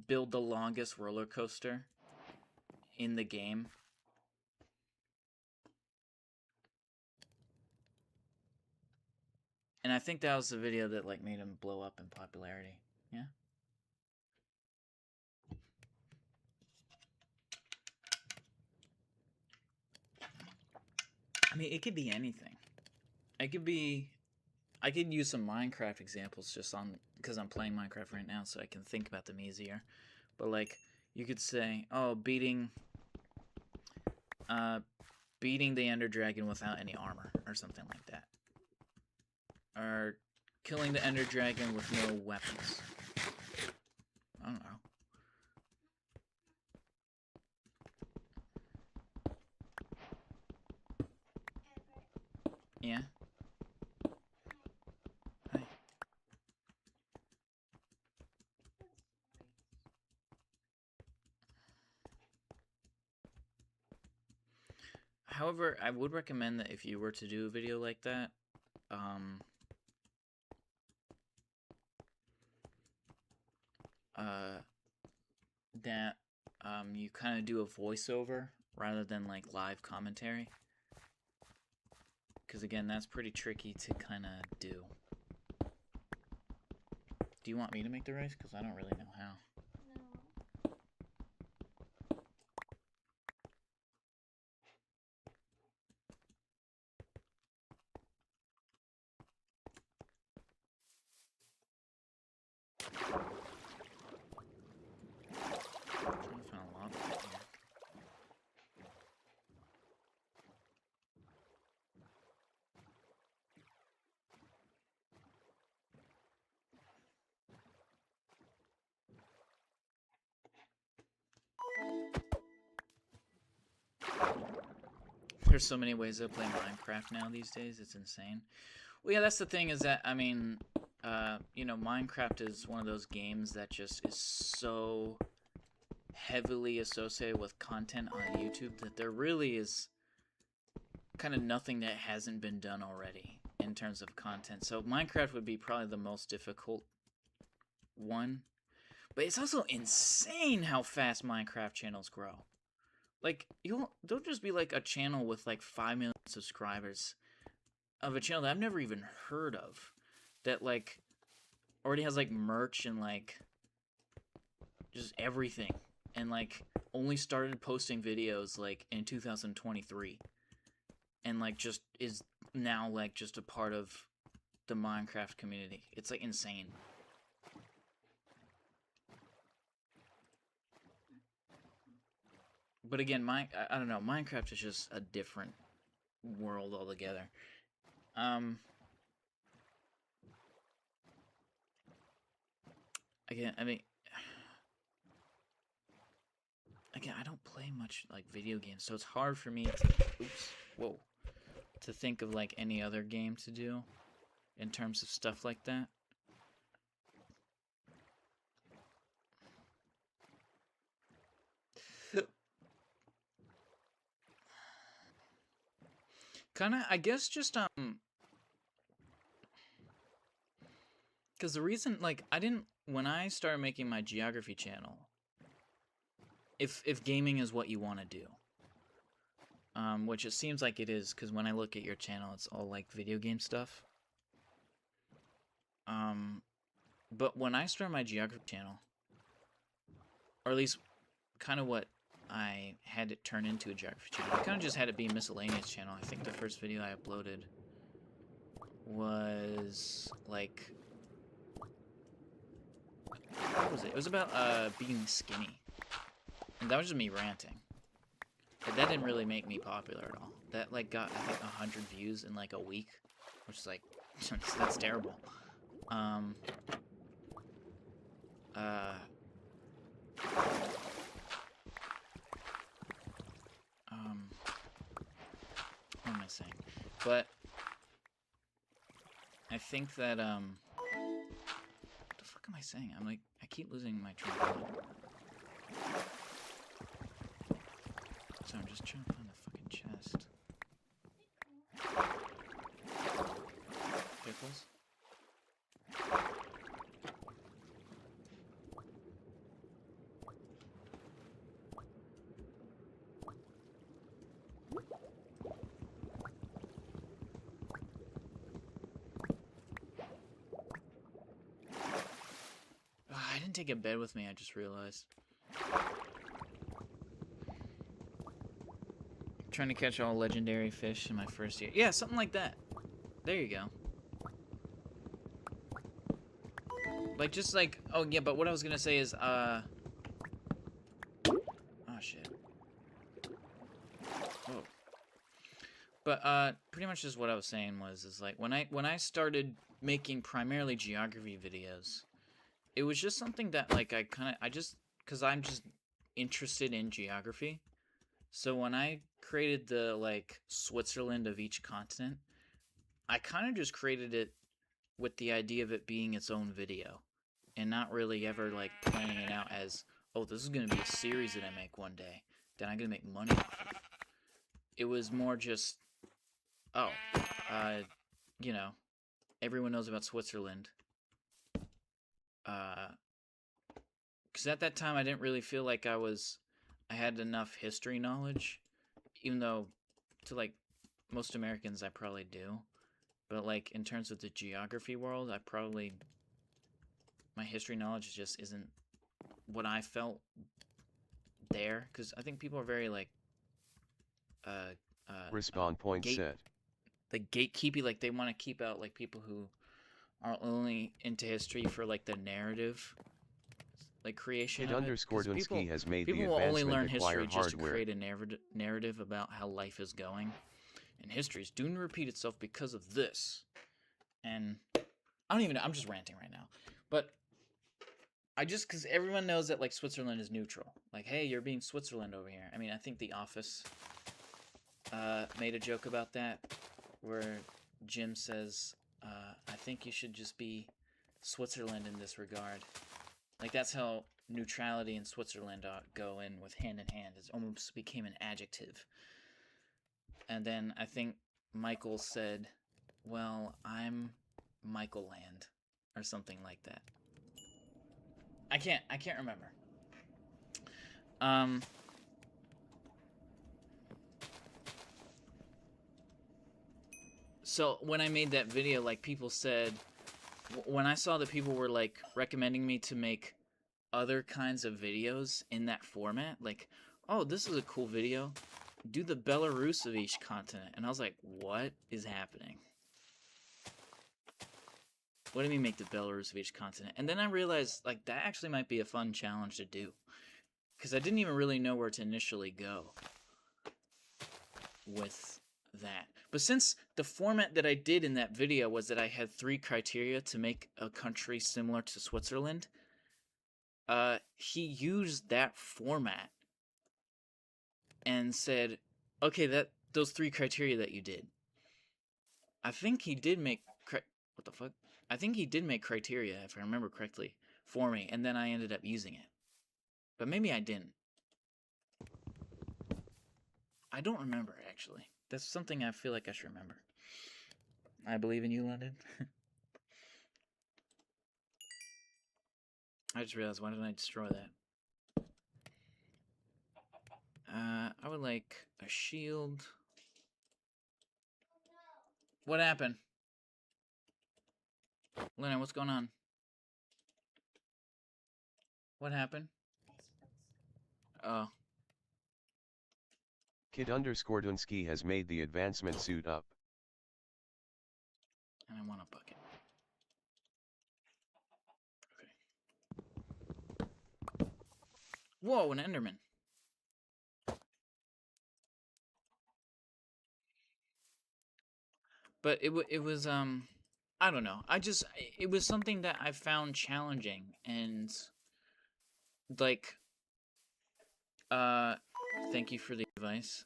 build the longest roller coaster in the game. And I think that was the video that like made him blow up in popularity. Yeah. I mean, it could be anything. I could use some Minecraft examples just because I'm playing Minecraft right now, so I can think about them easier. But like, you could say, oh, beating the Ender Dragon without any armor, or something like that. Or killing the Ender Dragon with no weapons. I don't know. Yeah? Hi. However, I would recommend that if you were to do a video like that, you kind of do a voiceover rather than like live commentary. Because again, that's pretty tricky to kind of do. Do you want me to make the rice? Because I don't really know how. There's so many ways to play Minecraft now these days, it's insane. Well, yeah, that's the thing, is that, I mean, you know, Minecraft is one of those games that just is so heavily associated with content on YouTube that there really is kind of nothing that hasn't been done already in terms of content. So Minecraft would be probably the most difficult one. But it's also insane how fast Minecraft channels grow. Like, there'll just be like a channel with like 5 million subscribers of a channel that I've never even heard of, that like already has like merch and like just everything, and like only started posting videos like in 2023, and like just is now like just a part of the Minecraft community. It's like insane. But again, I don't know, Minecraft is just a different world altogether. Again, I mean, again, I don't play much like video games, so it's hard for me to think of like any other game to do in terms of stuff like that. Kind of, I guess, just because the reason, like, when I started making my geography channel, if gaming is what you want to do, which it seems like it is, because when I look at your channel, it's all like video game stuff. But when I started my geography channel, or at least kind of what I had it turn into a geography channel, I kind of just had it be a miscellaneous channel. I think the first video I uploaded was like, what was it? It was about being skinny, and that was just me ranting. But that didn't really make me popular at all. That like got, I think, 100 views in like a week, which is like That's terrible. What am I saying? But I think that, what the fuck am I saying? I'm like, I keep losing my train of thought. So I'm just trying to find the fucking chest. Pickles? I didn't take a bed with me, I just realized. Trying to catch all legendary fish in my first year. Yeah, something like that. There you go. Like, just like... Oh, yeah, but what I was gonna say is, Oh, shit. Whoa. But, pretty much just what I was saying was, is like, when I started making primarily geography videos, it was just something that, like, because I'm just interested in geography. So when I created the, like, Switzerland of each continent, I kind of just created it with the idea of it being its own video. And not really ever, like, planning it out as, oh, this is going to be a series that I make one day that I'm going to make money off of. It was more just, oh, you know, everyone knows about Switzerland. Because at that time, I didn't really feel like I had enough history knowledge, even though to, like, most Americans I probably do. But, like, in terms of the geography world, my history knowledge just isn't what I felt there. Because I think people are very, like, Respawn point set. Like, gatekeepy, like, they want to keep out, like, people who are only into history for, like, the narrative, like, creation of it. kidDoonski has made the People will only learn history advancement just to hardware. create a narrative about how life is going. And history is doomed to repeat itself because of this. And I don't even know. I'm just ranting right now. But because everyone knows that, like, Switzerland is neutral. Like, hey, you're being Switzerland over here. I mean, I think The Office made a joke about that, where Jim says, I think you should just be Switzerland in this regard. Like, that's how neutrality and Switzerland go in with hand in hand. It almost became an adjective. And then I think Michael said, well, I'm Michael Land, or something like that. I can't remember. So when I made that video, like, people said, when I saw that people were, like, recommending me to make other kinds of videos in that format, like, oh, this is a cool video, do the Belarus of each continent. And I was like, what is happening? What do you mean make the Belarus of each continent? And then I realized, like, that actually might be a fun challenge to do. Because I didn't even really know where to initially go with that. But since the format that I did in that video was that I had 3 criteria to make a country similar to Switzerland, he used that format and said, okay, those 3 criteria that you did. I think he did make what the fuck? I think he did make criteria, if I remember correctly, for me, and then I ended up using it. But maybe I didn't. I don't remember, actually. That's something I feel like I should remember. I believe in you, London. I just realized, why didn't I destroy that? I would like a shield. What happened? Lena, what's going on? What happened? Oh. kidDoonski has made the advancement suit up. And I want a bucket. Okay. Whoa, an Enderman. But it was I don't know. It was something that I found challenging, and like, thank you for the advice.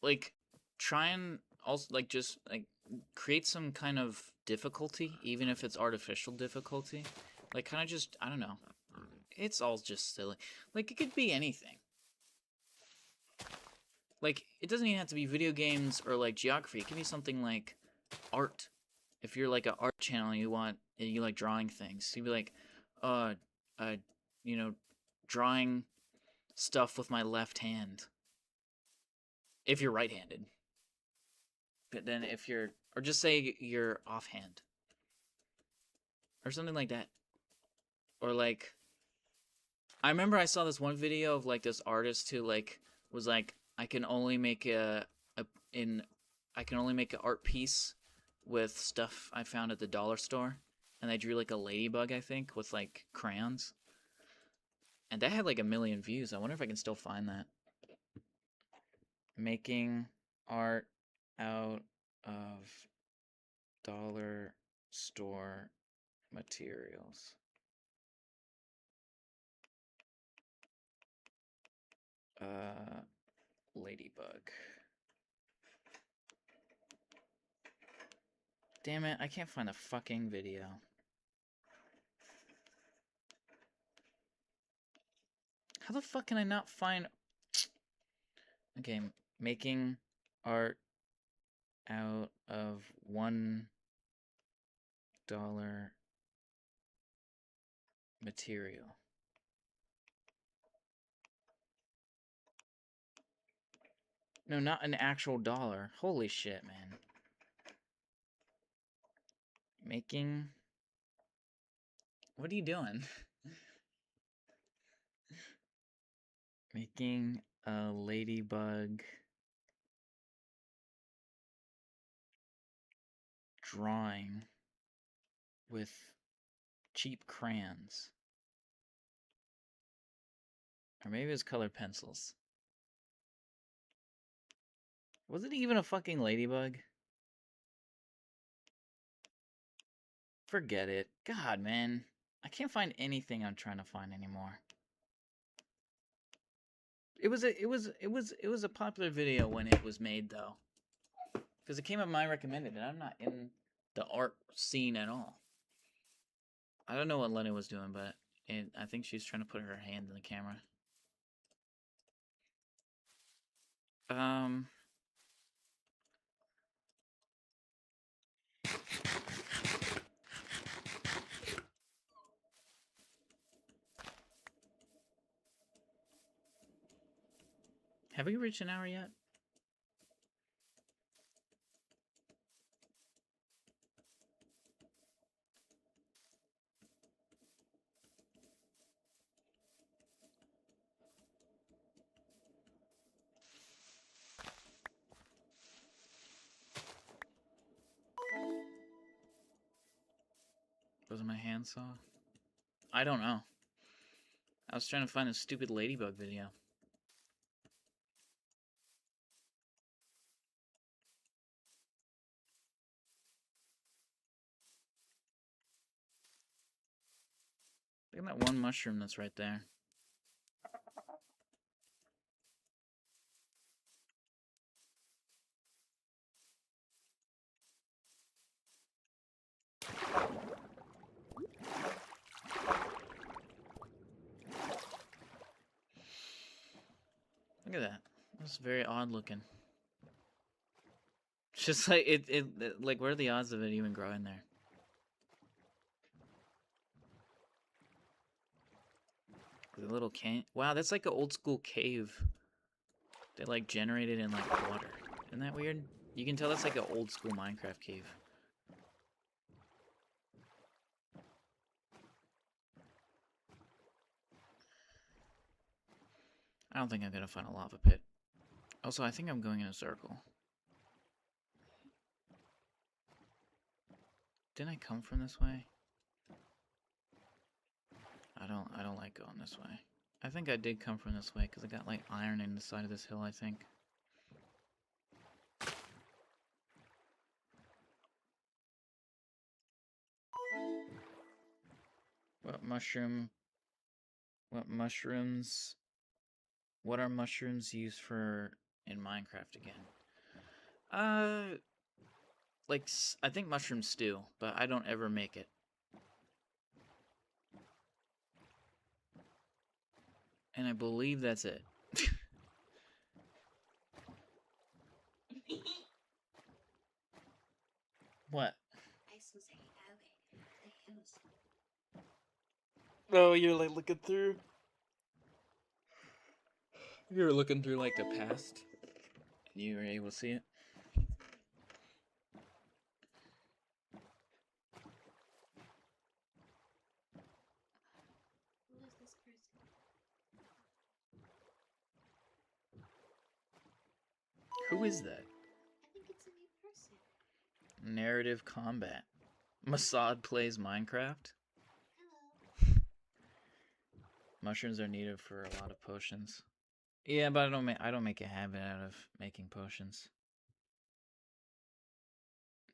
Like, try and also, like, just, like, create some kind of difficulty, even if it's artificial difficulty. Like, kind of just, I don't know. It's all just silly. Like, it could be anything. Like, it doesn't even have to be video games or, like, geography. It can be something like art. If you're, like, an art channel and you like drawing things, you'd be like, uh, uh, you know, drawing stuff with my left hand. If you're right-handed. But then if you're, or just say you're offhand. Or something like that. Or, like, I remember I saw this one video of, like, this artist who, like, was like, I can only make I can only make an art piece with stuff I found at the dollar store. And I drew, like, a ladybug, I think, with, like, crayons. And that had, like, 1,000,000 views. I wonder if I can still find that. Making art out of dollar store materials. Ladybug. Damn it, I can't find the fucking video. How the fuck can I not find... Okay, making art out of $1 material. No, not an actual dollar. Holy shit, man. Making... What are you doing? Making a ladybug drawing with cheap crayons. Or maybe it's colored pencils. Was it even a fucking ladybug? Forget it. God, man. I can't find anything I'm trying to find anymore. It was a popular video when it was made, though. Because it came up my recommended, and I'm not in the art scene at all. I don't know what Lenny was doing, but I think she's trying to put her hand in the camera. Have we reached an hour yet? Was my hand saw? I don't know. I was trying to find a stupid ladybug video. Look at that one mushroom that's right there. Look at that. That's very odd looking. It's just like like, what are the odds of it even growing there? The little can. Wow, that's like an old school cave. They like generated in like water. Isn't that weird? You can tell that's like an old school Minecraft cave. I don't think I'm gonna find a lava pit. Also, I think I'm going in a circle. Didn't I come from this way? I don't like going this way. I think I did come from this way because I got like iron in the side of this hill, I think. What mushroom? What mushrooms? What are mushrooms used for in Minecraft again? Like I think mushroom stew, but I don't ever make it. And I believe that's it. What? Oh, you're like looking through. You were looking through like the past, and you were able to see it. Who is this person? Who is that? I think it's a new person. Narrative combat. Masad plays Minecraft. Hello. Mushrooms are needed for a lot of potions. Yeah, but I don't make a habit out of making potions.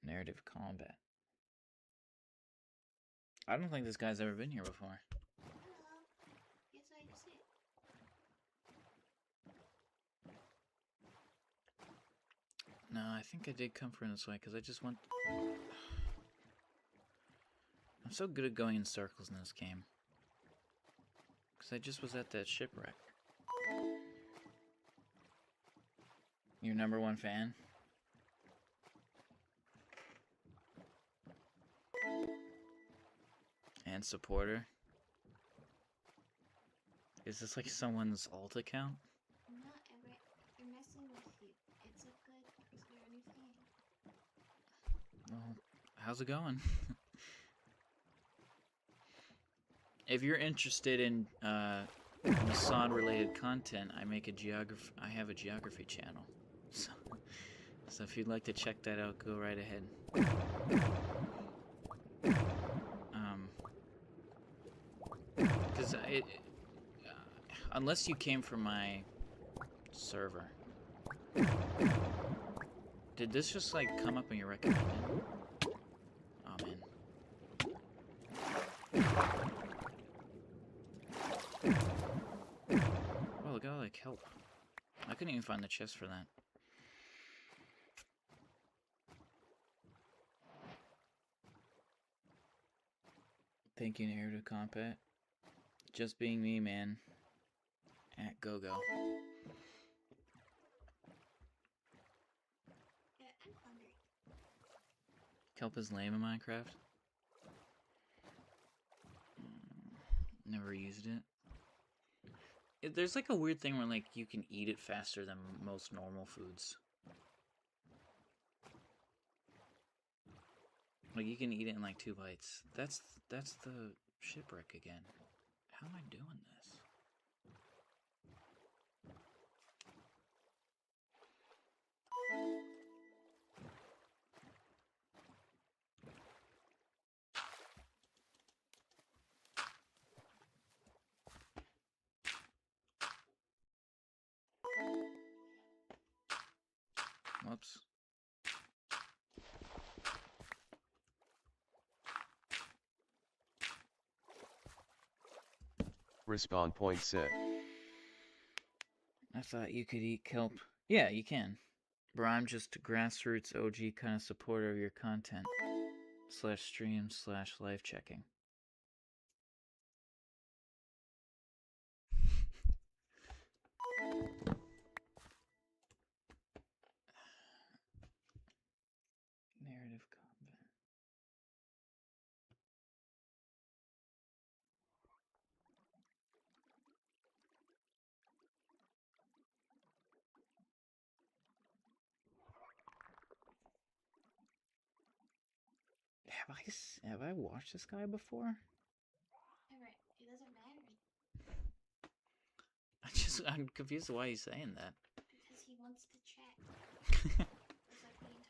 Narrative combat. I don't think this guy's ever been here before. Hello. Yes, I just it. No, I think I did come from this way because I just went. I'm so good at going in circles in this game. Because I just was at that shipwreck. Your #1 fan? And supporter? Is this like someone's alt account? Not ever. You're messing with you. It's a good person. You're a new fan. Well, how's it going? If you're interested in Masad related content, I have a geography channel. So if you'd like to check that out, go right ahead. Because unless you came from my server, did this just like come up in your recommended? Oh man. Oh, look at all that kelp. I couldn't even find the chest for that. Thank you, Narrative Combat. Just being me, man. At GoGo. Yeah, I'm hungry. Kelp is lame in Minecraft. Never used it. There's like a weird thing where like you can eat it faster than most normal foods. Like you can eat it in like 2 bites. That's the shipwreck again. How am I doing this? Whoops. Respawn point set. I thought you could eat kelp. Yeah, you can. Bro, I'm just a grassroots OG kind of supporter of your content. /stream/live checking. Narrative combat. Have I watched this guy before? Alright, it doesn't matter. I'm confused why he's saying that. Because he wants to chat. It's like being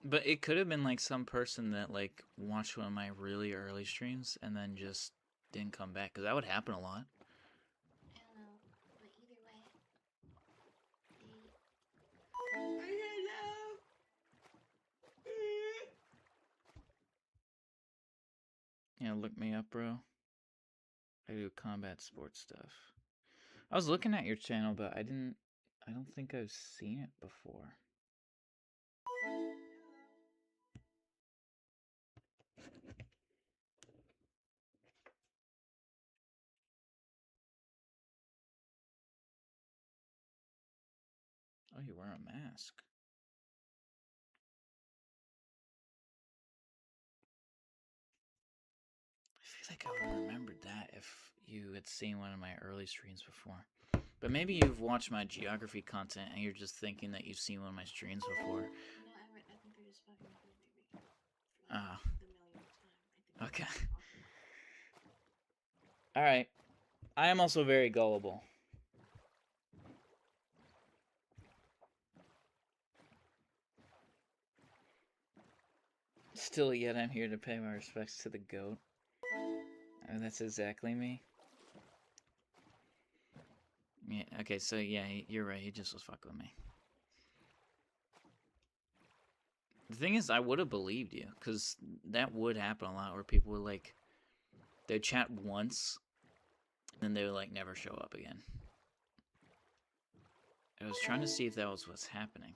But it could have been like some person that like watched one of my really early streams and then just didn't come back, because that would happen a lot. I don't know, but either way, Yeah, look me up, bro. I do combat sports stuff. I was looking at your channel, but I don't think I've seen it before. Oh, you wear a mask. I feel like I would have remembered that if you had seen one of my early streams before. But maybe you've watched my geography content and you're just thinking that you've seen one of my streams before. No, Everett, I think you're just fucking with me, baby. Ah. The millionth time. I think. Okay. Alright. I am also very gullible. Still, yet I'm here to pay my respects to the goat. And that's exactly me. Yeah, okay, so yeah, you're right, he just was fucking with me. The thing is, I would have believed you, because that would happen a lot, where people would, like, they'd chat once, and then they would, like, never show up again. I was trying to see if that was what's happening.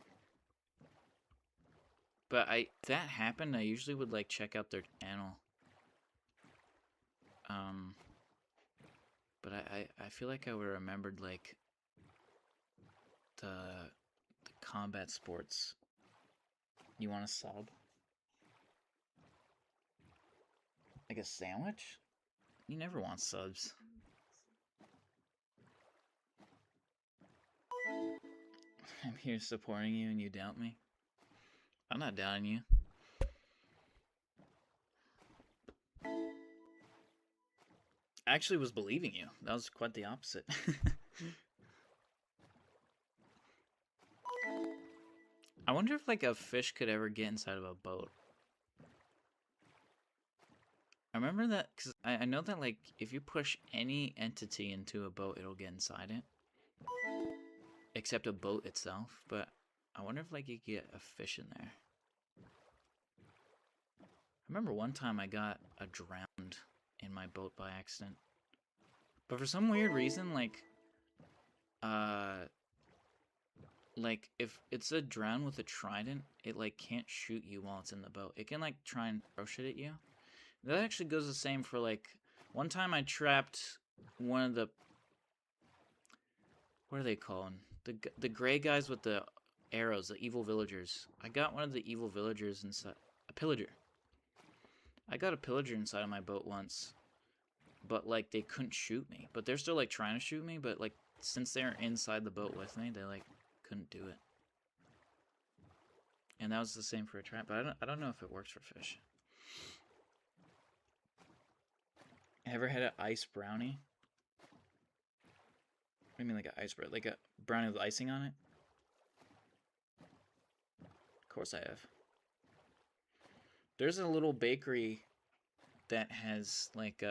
But if that happened, I usually would, like, check out their channel. But I feel like I would have remembered, like, the combat sports. You want a sub? Like a sandwich? You never want subs. I'm here supporting you and you doubt me? I'm not doubting you. I actually was believing you. That was quite the opposite. I wonder if, like, a fish could ever get inside of a boat. I remember that, because I know that, like, if you push any entity into a boat, it'll get inside it. Except a boat itself, but I wonder if, like, you could get a fish in there. I remember one time I got a drowned in my boat by accident. But for some weird reason, like, if it's a drown with a trident, it, like, can't shoot you while it's in the boat. It can, like, try and throw shit at you. That actually goes the same for, like, one time I trapped one of the, what are they called? The gray guys with the arrows, the evil villagers. I got one of the evil villagers inside, a pillager. I got a pillager inside of my boat once, but, like, they couldn't shoot me. But they're still, like, trying to shoot me, but, like, since they're inside the boat with me, they, like, couldn't do it. And that was the same for a trap, but I don't know if it works for fish. Ever had an ice brownie? What do you mean, like an ice brownie? Like a brownie with icing on it? Of course I have. There's a little bakery that has, like,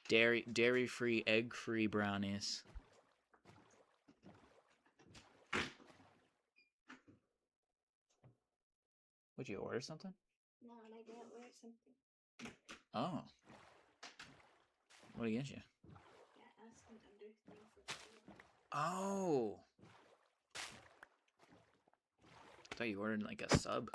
dairy-free, egg-free brownies. Would you order something? No, and I didn't wear something. Oh. What did he get you? Yeah, ask an under thing for free. Oh. I thought you ordered, like, a sub.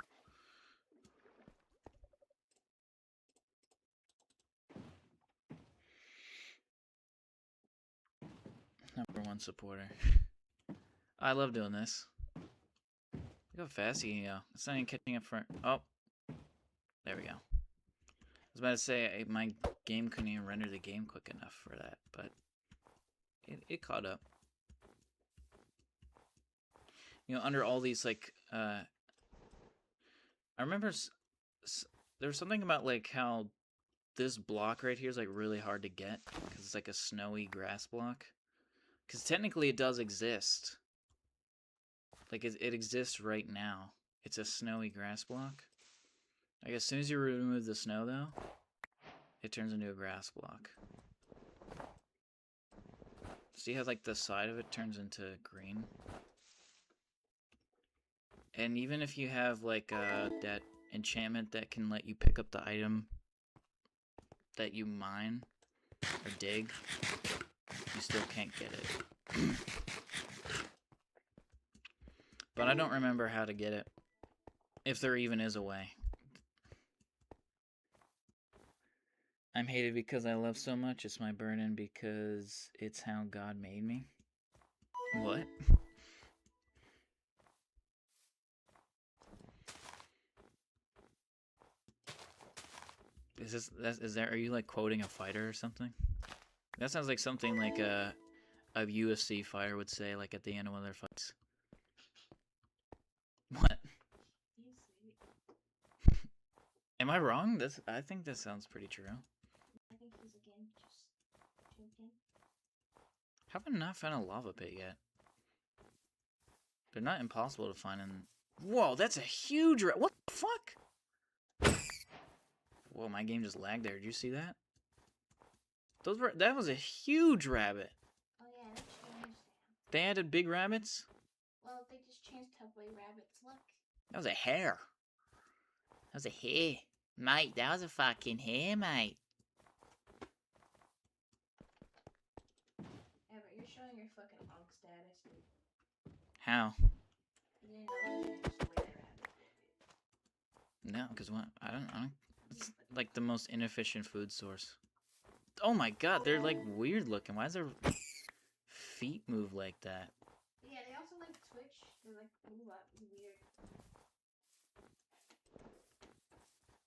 #1 supporter. I love doing this. Look how fast you can go. It's not even catching up for... Oh. There we go. I was about to say, my game couldn't even render the game quick enough for that, but it caught up. You know, under all these, like, I remember there was something about, like, how this block right here is, like, really hard to get, because it's, like, a snowy grass block. Because technically it does exist. Like, it exists right now. It's a snowy grass block. Like, as soon as you remove the snow, though, it turns into a grass block. See how, like, the side of it turns into green? And even if you have, like, that enchantment that can let you pick up the item that you mine or dig, you still can't get it. But I don't remember how to get it. If there even is a way. I'm hated because I love so much. It's my burden because it's how God made me. What? Are you like quoting a fighter or something? That sounds like something like a UFC fighter would say, like at the end of one of their fights. What? Am I wrong? I think that sounds pretty true. I think he's again just joking. How have I not found a lava pit yet? They're not impossible to find in... Whoa, that's a huge... What the fuck? Whoa, my game just lagged there. Did you see that? That was a huge rabbit. Oh yeah, they changed them. They added big rabbits? Well, they just changed how big rabbits look. That was a hare. That was a hare. Mate, that was a fucking hare, mate. Yeah, but you're showing your fucking hog status, dude. How? You didn't know you just weigh that rabbit. No, because what? I don't... It's like the most inefficient food source. Oh my god, they're like weird looking. Why does their feet move like that? Yeah, they also like twitch. They're like weird.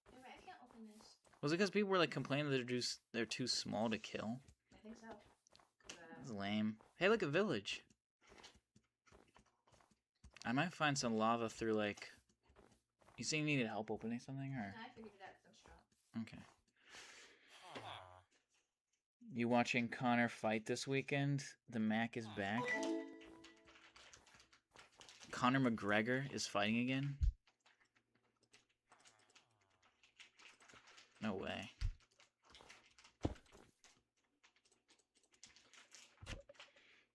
Yeah, but I can't open this. Was it because people were like complaining that they're too small to kill? I think so. That's lame. Hey, look, a village. I might find some lava through like... You say you needed help opening something, or? No, I figured it out. I'm strong. Okay. You watching Connor fight this weekend? The Mac is back. Conor McGregor is fighting again? No way.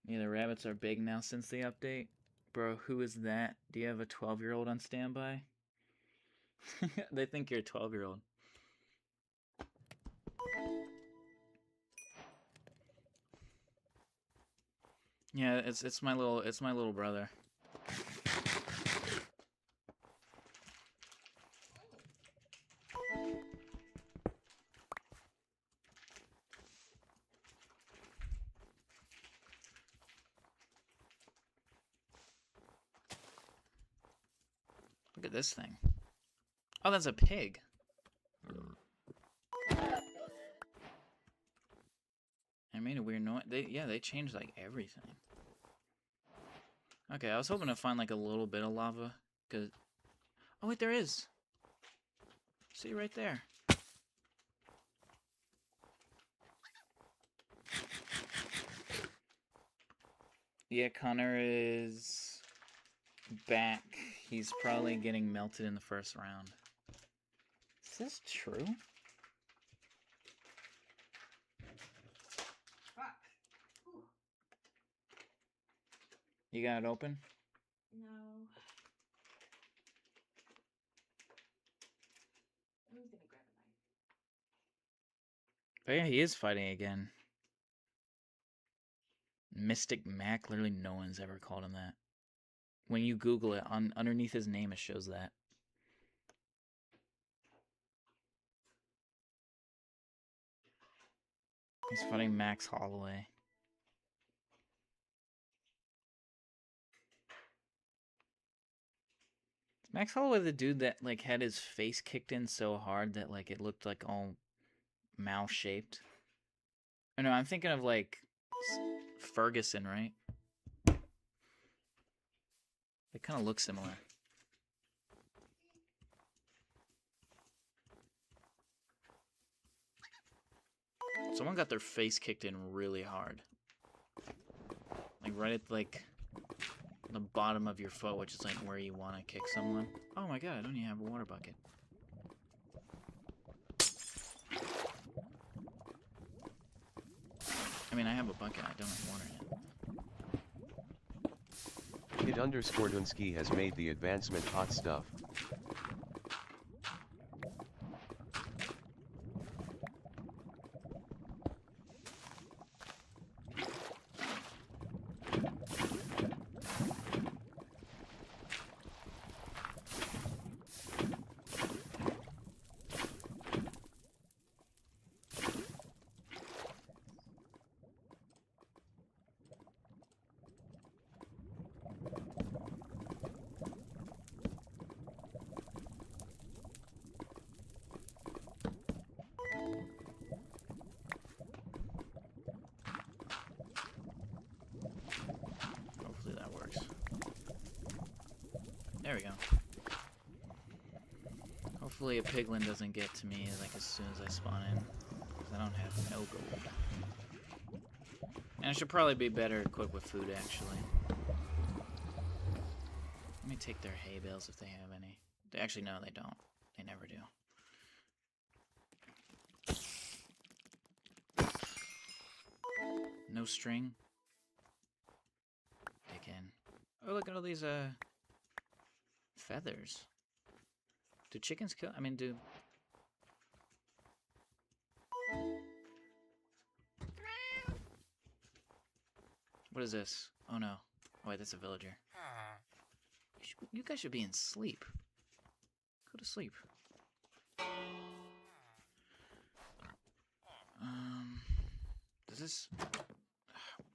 Yeah, the rabbits are big now since the update. Bro, who is that? Do you have a 12-year-old on standby? They think you're a 12-year-old. Yeah, it's my little brother. Look at this thing. Oh, that's a pig. I made a weird noise. They changed like everything. Okay, I was hoping to find like a little bit of lava, cause... Oh wait, there is. See right there. Yeah, Connor is back. He's probably getting melted in the first round. Is this true? Fuck. Ooh. You got it open? No. I'm gonna grab a knife. Oh yeah, he is fighting again. Mystic Mac, literally no one's ever called him that. When you Google it, underneath his name it shows that. He's fighting Max Holloway. Is Max Holloway the dude that like had his face kicked in so hard that like it looked like all mouth shaped? Oh no, I'm thinking of like Ferguson, right? They kind of look similar. Someone got their face kicked in really hard. Like right at like the bottom of your foot, which is like where you want to kick someone. Oh my god, I don't even have a water bucket. I mean, I have a bucket, I don't have water yet. kidDoonski has made the advancement hot stuff. There we go. Hopefully a piglin doesn't get to me like as soon as I spawn in, because I don't have no gold. And I should probably be better equipped with food, actually. Let me take their hay bales if they have any. Actually, no, they don't. They never do. No string. Dig in. Oh, look at all these, feathers. Do chickens kill? I mean, do... What is this? Oh, no. Oh, wait, that's a villager. You guys should be in sleep. Go to sleep. Does this...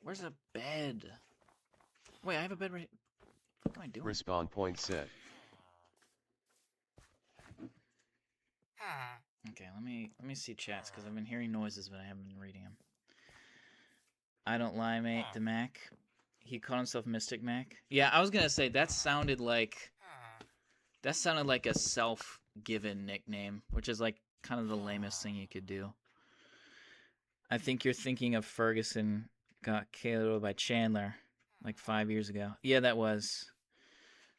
Where's a bed? Wait, I have a bed right... What am I doing? Respawn point set. Okay, let me see chats, because I've been hearing noises, but I haven't been reading them. I don't lie, mate. The Mac. He called himself Mystic Mac. Yeah, I was gonna say, that sounded like a self-given nickname, which is like kind of the lamest thing you could do. I think you're thinking of Ferguson got KO'd by Chandler like 5 years ago. Yeah, that was.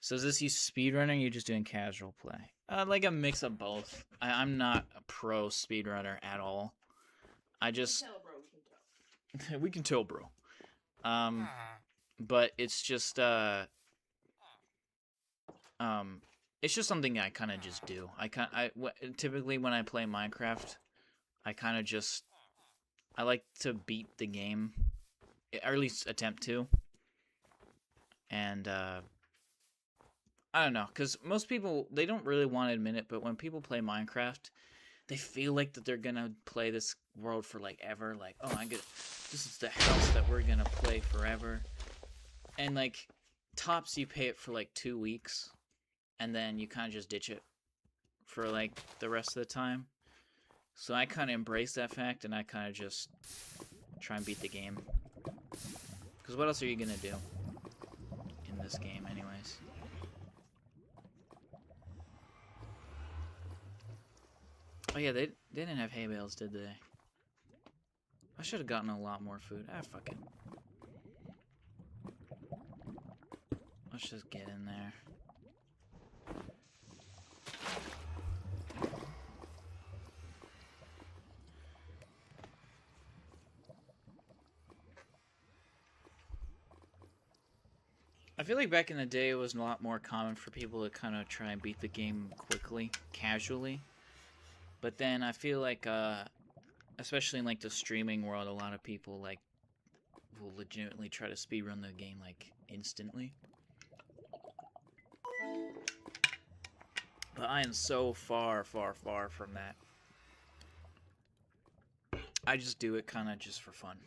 So is this you speedrunning, or you're just doing casual play? Like a mix of both. I'm not a pro speedrunner at all. I just... We can tell, bro. But it's just, it's just something I kind of just do. Typically when I play Minecraft, I kind of just... I like to beat the game, or at least attempt to. And, I don't know, because most people, they don't really want to admit it, but when people play Minecraft, they feel like that they're gonna play this world for, like, ever. Like, oh, this is the house that we're gonna play forever. And, like, tops, you pay it for, like, 2 weeks, and then you kind of just ditch it for, like, the rest of the time. So I kind of embrace that fact, and I kind of just try and beat the game. Because what else are you gonna do in this game, anyways? Oh yeah, they didn't have hay bales, did they? I should have gotten a lot more food. Ah, fuck it. Let's just get in there. I feel like back in the day it was a lot more common for people to kind of try and beat the game quickly, casually. But then I feel like, especially in like the streaming world, a lot of people like will legitimately try to speedrun the game like instantly. But I am so far, far, far from that. I just do it kind of just for fun.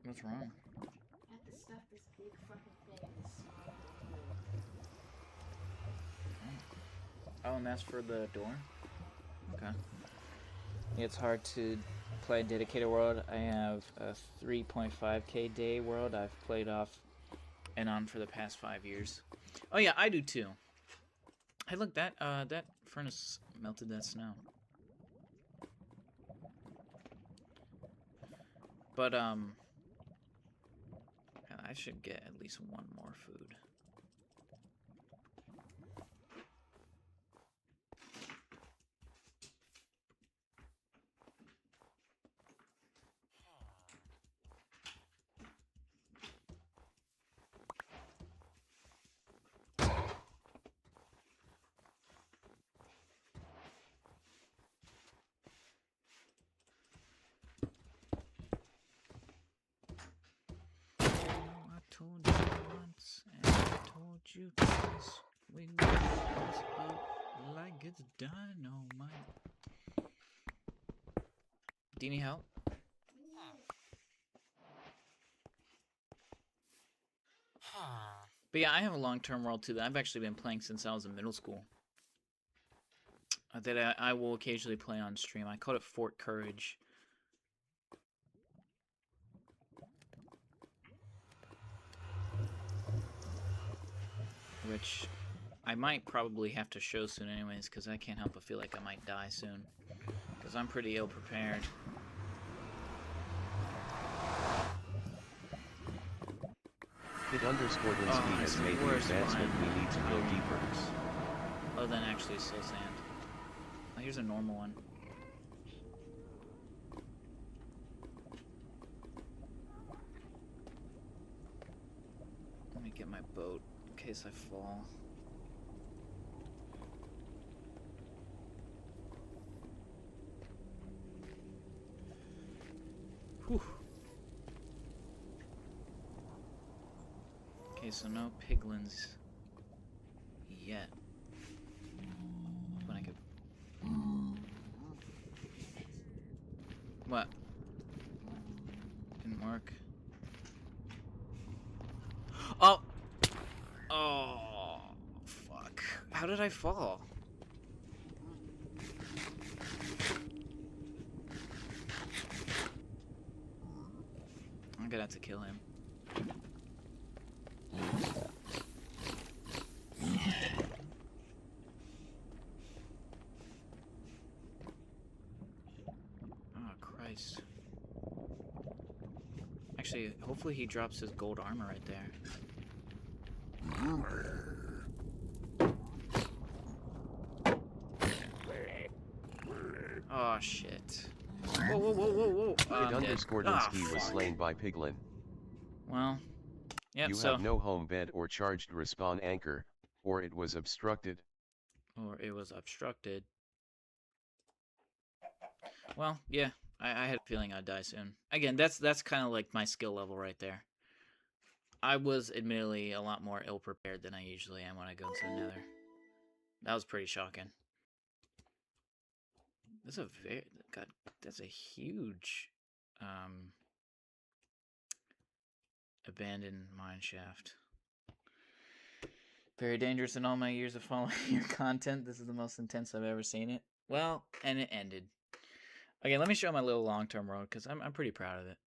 What's wrong? I have to stuff this big fucking thing in this small hole. Oh, and that's for the door? Okay. It's hard to play a dedicated world. I have a 3.5k day world I've played off and on for the past 5 years. Oh yeah, I do too. Hey look, that furnace melted that snow. But I should get at least one more food. Told you once, and I told you twice, we will this up like it's dynamite. Do you need help? But yeah, I have a long-term world too that I've actually been playing since I was in middle school. that I will occasionally play on stream. I called it Fort Courage. Which I might probably have to show soon anyways, because I can't help but feel like I might die soon. Because I'm pretty ill-prepared. kidDoonski has made the advancement. We need to go deeper. Other than actually soul sand. Oh, here's a normal one. Let me get my boat in case I fall. Whew. Okay, so no piglins yet. When I could... What? Didn't work. Oh! Oh, fuck. How did I fall? I'm gonna have to kill him. Oh, Christ. Actually, hopefully he drops his gold armor right there. Oh, shit. Whoa, whoa, whoa, whoa, whoa. kidDoonski was slain by Piglin. Well, yep, you have no home bed or charged respawn anchor, or it was obstructed. Or it was obstructed. Well, yeah, I had a feeling I'd die soon. Again, that's kind of like my skill level right there. I was admittedly a lot more ill-prepared than I usually am when I go into the nether. That was pretty shocking. That's a very... God, that's a huge... abandoned mine shaft. Very dangerous in all my years of following your content. This is the most intense I've ever seen it. Well, and it ended. Okay, let me show my little long-term road, because I'm pretty proud of it.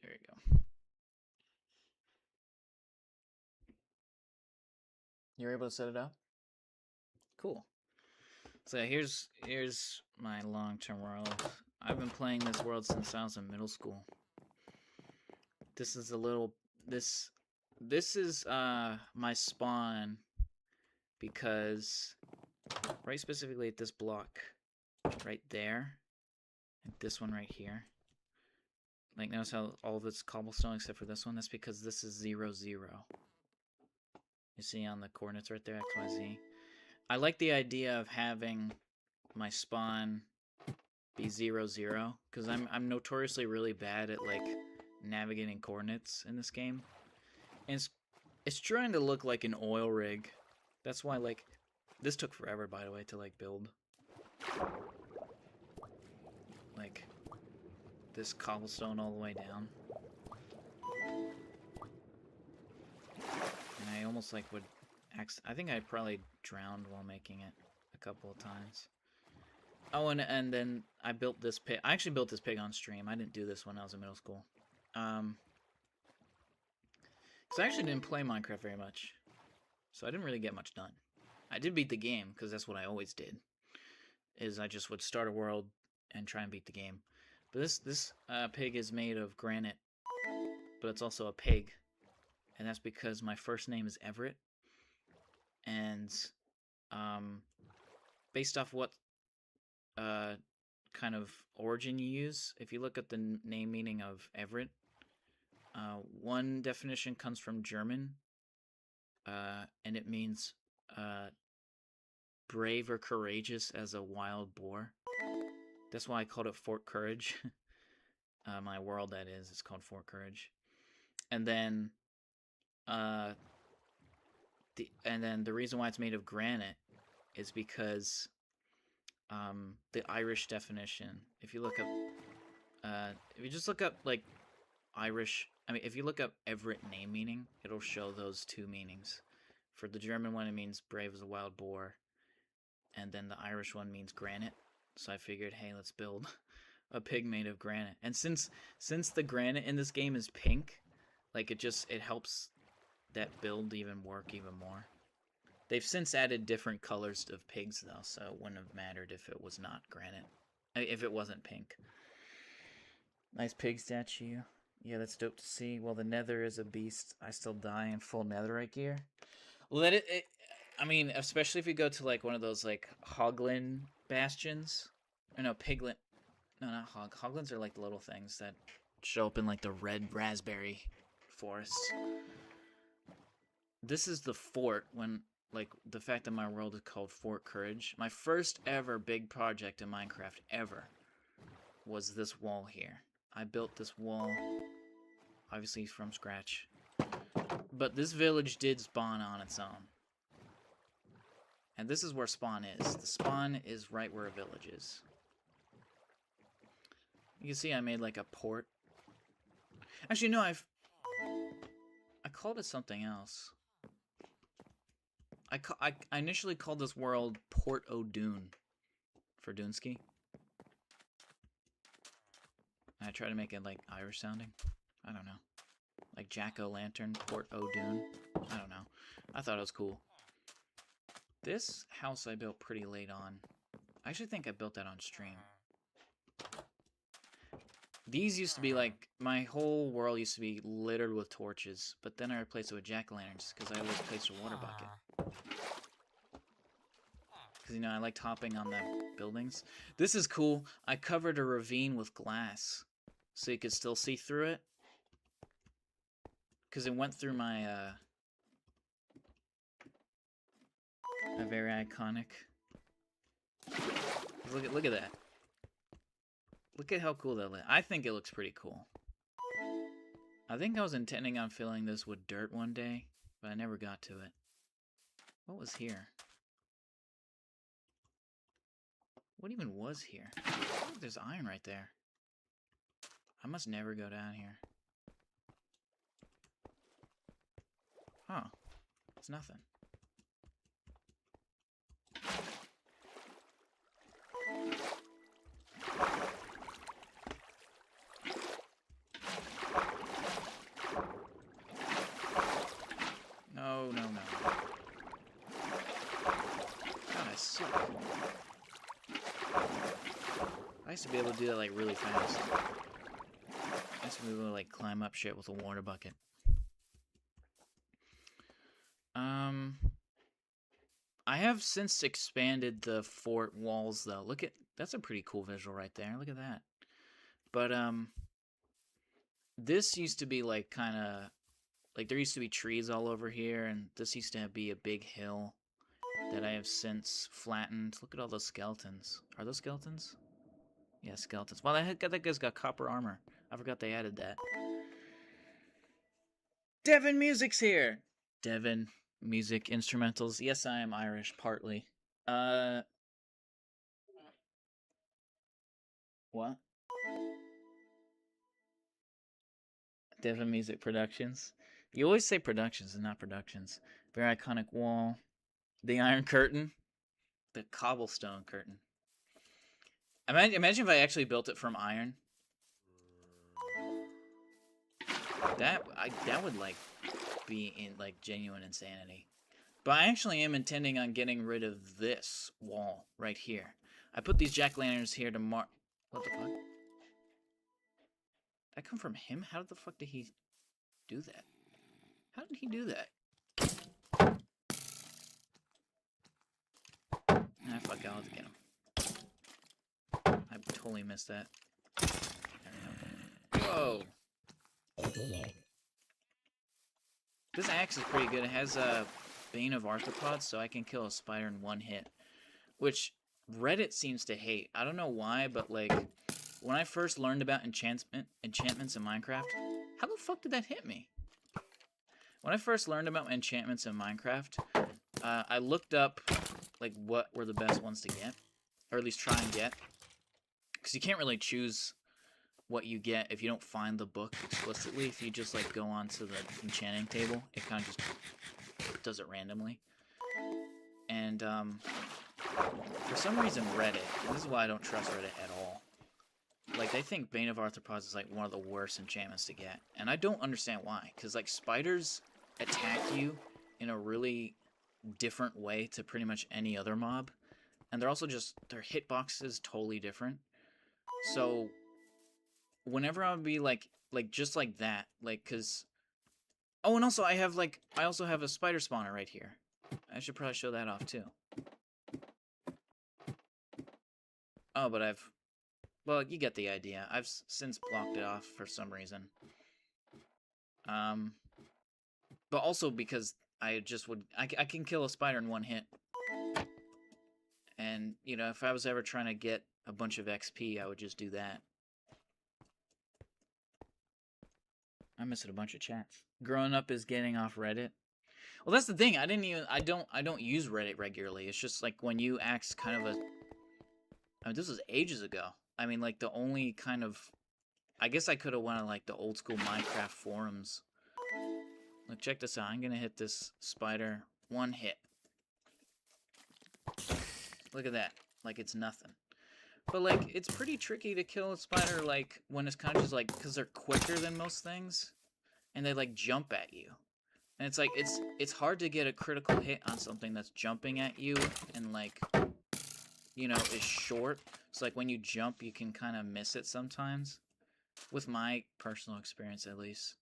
There you go. You're able to set it up? Cool. So here's my long-term world. I've been playing this world since I was in middle school. This is a little... This is my spawn, because right specifically at this block right there, and this one right here. Like, notice how all of it's cobblestone except for this one? That's because this is 0, 0. You see on the coordinates right there, X, Y, Z. I like the idea of having my spawn be 0, 0, because I'm notoriously really bad at, like, navigating coordinates in this game. And it's trying to look like an oil rig. That's why, like, this took forever, by the way, to, like, build. Like, this cobblestone all the way down. And I almost, like, would... I think I probably drowned while making it a couple of times. Oh, and then I built this pig. I actually built this pig on stream. I didn't do this when I was in middle school. Because I actually didn't play Minecraft very much. So I didn't really get much done. I did beat the game, because that's what I always did. Is I just would start a world and try and beat the game. But this pig is made of granite. But it's also a pig. And that's because my first name is Everett. And based off what kind of origin you use, if you look at the name meaning of Everett, one definition comes from German, and it means brave or courageous as a wild boar. That's why I called it Fort Courage. My world, that is, it's called Fort Courage. And then the reason why it's made of granite is because the Irish definition. If you look up, if you just look up like Irish, I mean, if you look up Everett name meaning, it'll show those two meanings For the German one, it means brave as a wild boar. And then the Irish one means granite. So I figured, hey, let's build a pig made of granite. And since the granite in this game is pink, like it helps that build even work even more. They've since added different colors of pigs though, so it wouldn't have mattered if it was not granite. If it wasn't pink. Nice pig statue. Yeah, that's dope to see. Well, the nether is a beast. I still die in full netherite gear. Let it I mean, especially if you go to like one of those like hoglin bastions. Or no, piglet. No, not hoglins are like the little things that show up in like the red raspberry forests. This is the fort when like the fact that my world is called Fort Courage. My first ever big project in Minecraft ever was this wall here. I built this wall obviously from scratch. But this village did spawn on its own. And this is where spawn is. The spawn is right where a village is. You can see I made like a port. Actually, no, I called it something else. I initially called this world Port O'Doon for Doonski. I tried to make it like Irish sounding. I don't know. Like Jack-o'-lantern, Port O'Doon. I don't know. I thought it was cool. This house I built pretty late on. I actually think I built that on stream. These used to be like, my whole world used to be littered with torches, but then I replaced it with jack-o'-lanterns because I always placed a water bucket. Because, you know, I liked hopping on the buildings. This is cool. I covered a ravine with glass so you could still see through it. Because it went through my, a very iconic. Look at that. Look at how cool that looks. I think it looks pretty cool. I think I was intending on filling this with dirt one day, but I never got to it. What was here? What even was here? Oh, there's iron right there. I must never go down here. Huh. It's nothing. No, no, no. God, I suck. I used to be able to do that, like, really fast. I used to be able to, like, climb up shit with a water bucket. I have since expanded the fort walls, though. Look at... That's a pretty cool visual right there. Look at that. But, this used to be, like, kind of... Like, there used to be trees all over here, and this used to be a big hill that I have since flattened. Look at all those skeletons. Are those skeletons? Yeah, skeletons. Well, that guy's got copper armor. I forgot they added that. Devin Music's here! Devin Music Instrumentals. Yes, I am Irish, partly. What? Devin Music Productions. You always say productions and not productions. Very iconic wall. The iron curtain. The cobblestone curtain. Imagine if I actually built it from iron. That would like be in like genuine insanity. But I actually am intending on getting rid of this wall right here. I put these jack-o'-lanterns here to mark. What the fuck? Did that come from him? How the fuck did he do that? How did he do that? Ah, fuck, I'll have to get him. I totally missed that. Whoa! This axe is pretty good. It has a Bane of Arthropods, so I can kill a spider in one hit. Which Reddit seems to hate. I don't know why, but like, when I first learned about enchantments in Minecraft, how the fuck did that hit me? When I first learned about enchantments in Minecraft, I looked up like what were the best ones to get, or at least try and get, because you can't really choose what you get if you don't find the book explicitly. If you just like go onto the enchanting table, it kind of just does it randomly. And for some reason Reddit, and this is why I don't trust Reddit at all. Like, they think Bane of Arthropods is like one of the worst enchantments to get, and I don't understand why. Because like spiders attack you in a really different way to pretty much any other mob, and they're also just their hitbox is totally different. So whenever I would be like just like that, like, cause oh, and also I also have a spider spawner right here. I should probably show that off too. Oh, but well, you get the idea. I've since blocked it off for some reason. But also because I just would I can kill a spider in one hit. And, you know, if I was ever trying to get a bunch of XP, I would just do that. I'm missing a bunch of chats. Growing up is getting off Reddit. Well, that's the thing. I don't use Reddit regularly. It's just like when you ask kind of a... I mean, this was ages ago. I mean, like, the only kind of... I guess I could have went on, like, the old school Minecraft forums. Look, check this out. I'm gonna hit this spider. One hit. Look at that. Like, it's nothing. But, like, it's pretty tricky to kill a spider, like, when it's kind of just, like, because they're quicker than most things. And they, like, jump at you. And it's, like, it's hard to get a critical hit on something that's jumping at you and, like, you know, is short. So, like, when you jump, you can kind of miss it sometimes. With my personal experience, at least.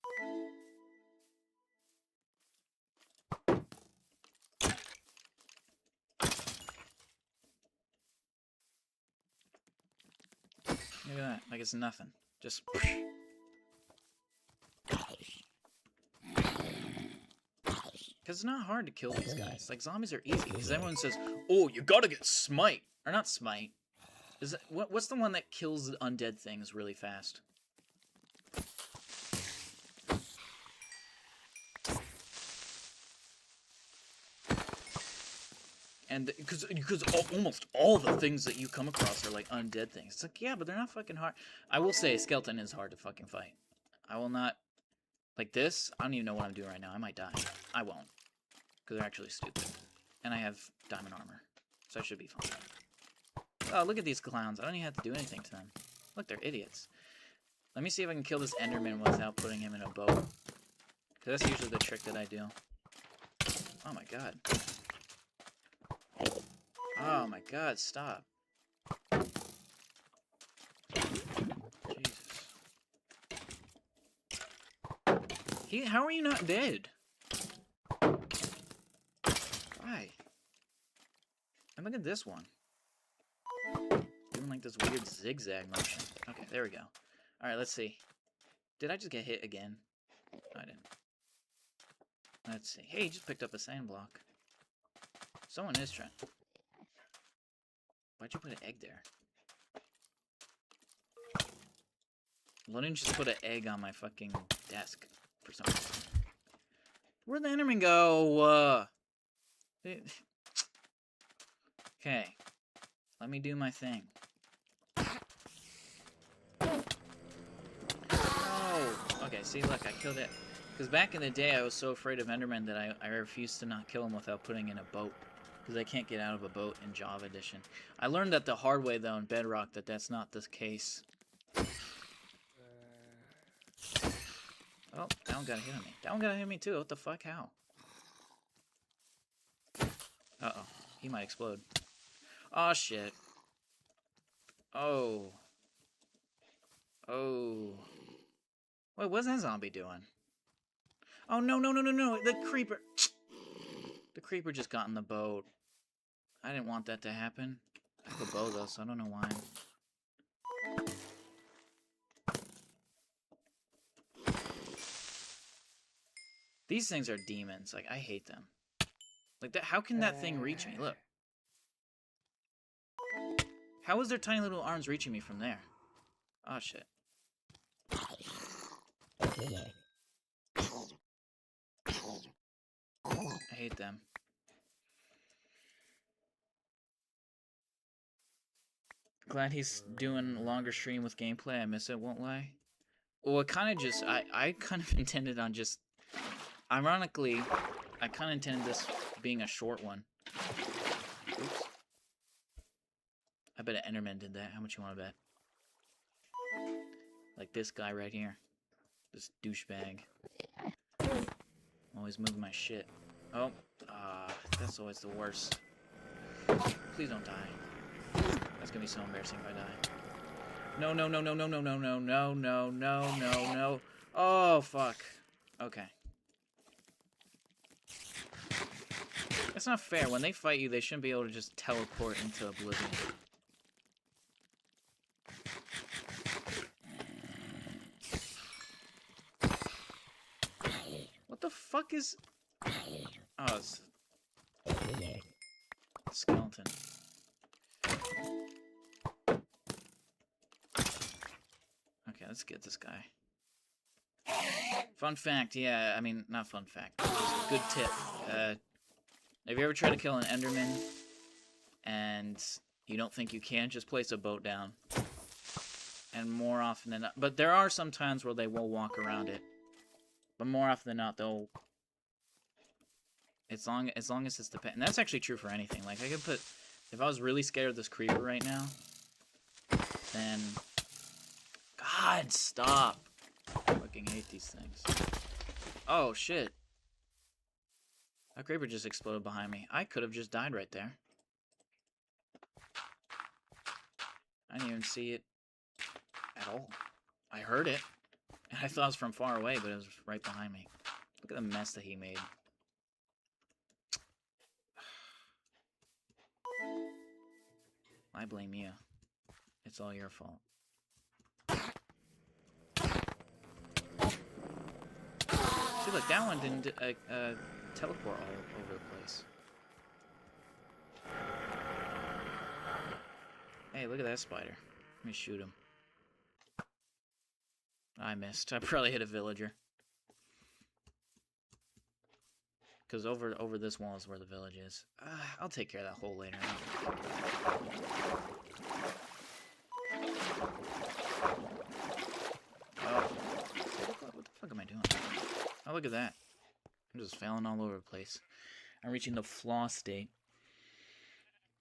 Look at that. Like, it's nothing. Just... Because it's not hard to kill these guys. Like, zombies are easy. Because everyone says, oh, you gotta get smite. Or not smite. Is it, what's the one that kills undead things really fast? And because almost all the things that you come across are like undead things. It's like, yeah, but they're not fucking hard. I will say, skeleton is hard to fucking fight. I will not... Like this, I don't even know what I'm doing right now. I might die. I won't. Because they're actually stupid. And I have diamond armor. So I should be fine. Oh, look at these clowns. I don't even have to do anything to them. Look, they're idiots. Let me see if I can kill this enderman without putting him in a boat. Because that's usually the trick that I do. Oh my god. Oh my god, stop. Jesus. How are you not dead? Why? And look at this one. Doing like this weird zigzag motion. Okay, there we go. Alright, let's see. Did I just get hit again? No, I didn't. Let's see. Hey, he just picked up a sand block. Someone is trying. Why'd you put an egg there? Why didn't you just put an egg on my fucking desk for some reason? Where'd the enderman go? Okay. Let me do my thing. No! Okay, see, look, I killed it. Because back in the day, I was so afraid of endermen that I refused to not kill them without putting in a boat. Because I can't get out of a boat in Java Edition. I learned that the hard way, though, in Bedrock, that that's not the case. Oh, that one got a hit on me. That one got a hit on me, too. What the fuck? How? Uh-oh. He might explode. Oh, shit. Oh. Oh. Wait, what's that zombie doing? Oh, no, no, no, no, no. The creeper. The creeper just got in the boat. I didn't want that to happen. I have a bow, though, so I don't know why. These things are demons. Like, I hate them. Like, that. How can that thing reach me? Look. How is their tiny little arms reaching me from there? Oh, shit. I hate them. Glad he's doing a longer stream with gameplay. I miss it, won't lie. Well, it kind of just... I kind of intended on just... Ironically, I kind of intended this being a short one. Oops. I bet an Enderman did that. How much you want to bet? Like this guy right here. This douchebag. Always moving my shit. Oh, that's always the worst. Please don't die. That's gonna be so embarrassing if I die. No, no, no, no, no, no, no, no, no, no, no, no, no. Oh, fuck. Okay. That's not fair. When they fight you, they shouldn't be able to just teleport into oblivion. What the fuck is... Oh, it's... skeleton. Okay, let's get this guy. Fun fact, yeah, I mean, not fun fact. Just good tip. Have you ever tried to kill an Enderman and you don't think you can? Just place a boat down. And more often than not... But there are some times where they will walk around it. But more often than not, they'll... As long as it's the pet. And that's actually true for anything. Like, I could put... If I was really scared of this creeper right now, then... God, stop! I fucking hate these things. Oh, shit. That creeper just exploded behind me. I could have just died right there. I didn't even see it at all. I heard it. And I thought it was from far away, but it was right behind me. Look at the mess that he made. I blame you. It's all your fault. See, look, that one didn't teleport all over the place. Hey, look at that spider. Let me shoot him. I missed. I probably hit a villager. Because over this wall is where the village is. I'll take care of that hole later. Oh. What the fuck am I doing? Oh, look at that. I'm just failing all over the place. I'm reaching the flaw state.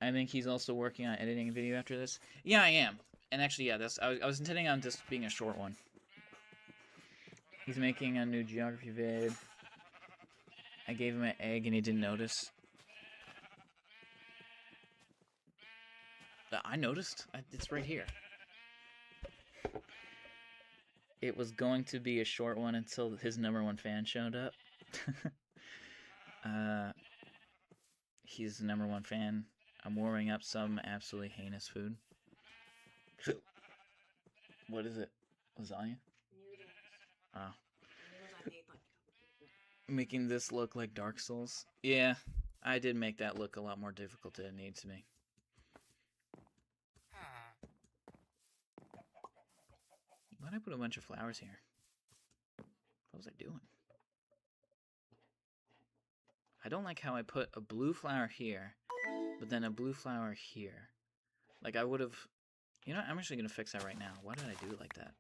I think he's also working on editing a video after this. Yeah, I am. And actually, yeah, I was intending on just being a short one. He's making a new geography vid. I gave him an egg and he didn't notice. I noticed. It's right here. It was going to be a short one until his #1 fan showed up. He's the #1 fan. I'm warming up some absolutely heinous food. What is it? Lasagna? Noodles. Oh. Noodles I made like Making this look like Dark Souls? Yeah, I did make that look a lot more difficult than it needs to be. Why'd I put a bunch of flowers here? What was I doing? I don't like how I put a blue flower here, but then a blue flower here. Like I would have... You know, I'm actually going to fix that right now. Why did I do it like that?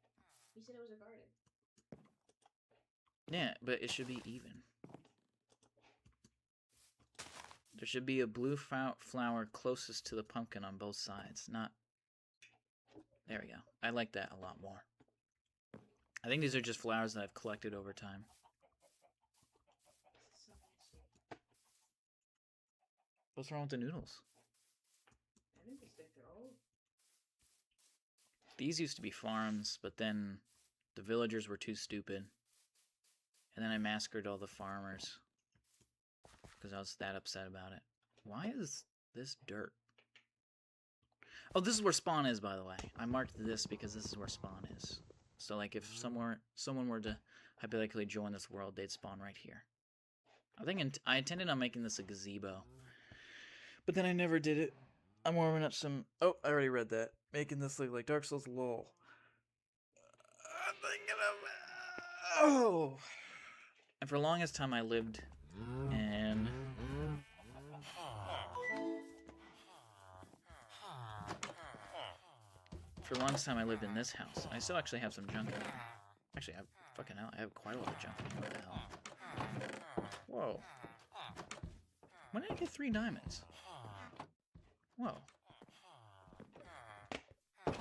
You said it was a garden. Yeah, but it should be even. There should be a blue flower closest to the pumpkin on both sides, not... There we go. I like that a lot more. I think these are just flowers that I've collected over time. So nasty. What's wrong with the noodles? I think they stick their old. These used to be farms, but then the villagers were too stupid. And then I massacred all the farmers. Because I was that upset about it. Why is this dirt? Oh, this is where spawn is, by the way. I marked this because this is where spawn is. So, like, if someone were to hypothetically join this world, they'd spawn right here. I intended on making this a gazebo. But then I never did it. I'm warming up some... Oh, I already read that. Making this look like Dark Souls lol. I'm thinking of... Oh! And for the longest time I lived in... For the longest time I lived in this house. I still actually have some junk in here. Actually, fucking hell, I have quite a lot of junk in here. What the hell? Whoa. When did I get 3 diamonds? Whoa. I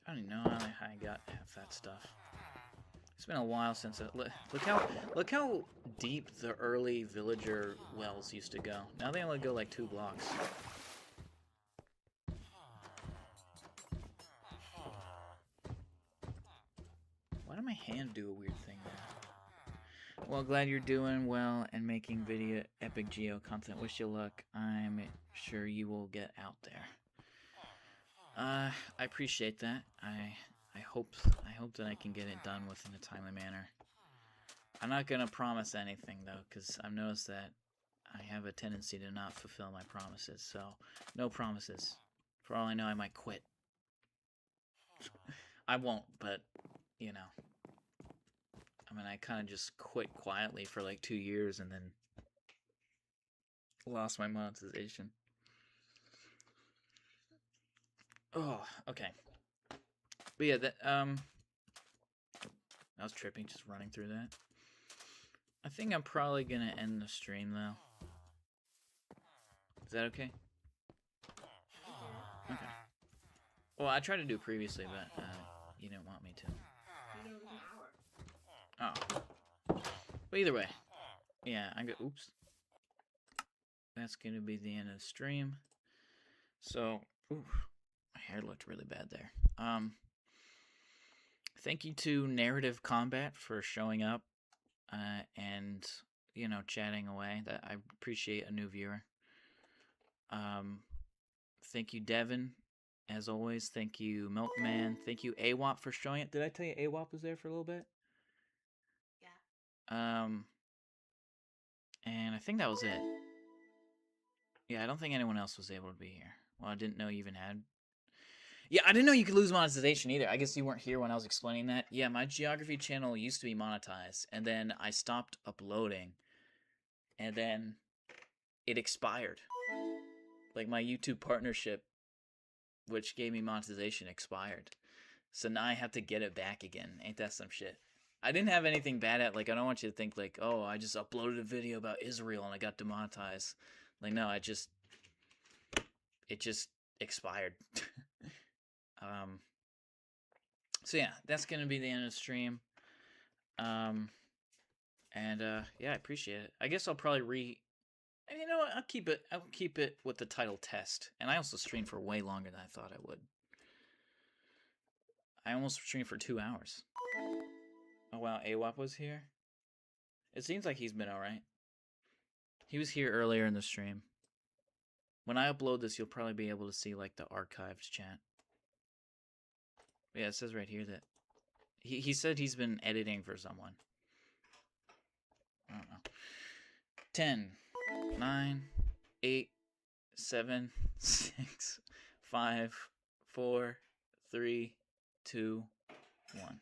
don't even know how I got half that stuff. It's been a while since it. Look how deep the early villager wells used to go. Now they only go like 2 blocks. Why did my hand do a weird thing there? Well, glad you're doing well and making video epic geo content. Wish you luck. I'm sure you will get out there. I appreciate that. I hope that I can get it done within a timely manner. I'm not gonna promise anything though, because I've noticed that I have a tendency to not fulfill my promises. So no promises. For all I know, I might quit. I won't, but you know. I mean, I kind of just quit quietly for like 2 years and then lost my monetization. Oh, okay. But yeah, that I was tripping just running through that. I think I'm probably gonna end the stream though. Is that okay? Okay. Well, I tried to do it previously, but you didn't want me to. Oh. But either way, yeah, I'm gonna. Oops. That's gonna be the end of the stream. So, ooh, my hair looked really bad there. Thank you to Narrative Combat for showing up, and you know, chatting away. That I appreciate a new viewer. Thank you, Devin. As always, thank you, Milkman. Thank you, AWAP, for showing it. Did I tell you AWAP was there for a little bit? Yeah. And I think that was it. Yeah, I don't think anyone else was able to be here. Well, I didn't know you even had... Yeah, I didn't know you could lose monetization either. I guess you weren't here when I was explaining that. Yeah, my geography channel used to be monetized, and then I stopped uploading, and then it expired. Like, my YouTube partnership, which gave me monetization, expired. So now I have to get it back again. Ain't that some shit? I didn't have anything bad at, like, I don't want you to think, like, oh, I just uploaded a video about Israel and I got demonetized. Like, no, it just expired. So yeah, that's gonna be the end of the stream. Yeah, I appreciate it. I guess I'll probably you know what, I'll keep it with the title test. And I also streamed for way longer than I thought I would. I almost streamed for 2 hours. Oh wow, AWAP was here? It seems like he's been alright. He was here earlier in the stream. When I upload this, you'll probably be able to see, like, the archived chat. Yeah, it says right here that... He said he's been editing for someone. I don't know. 10, 9, 8, 7, 6, 5, 4, 3, 2, 1.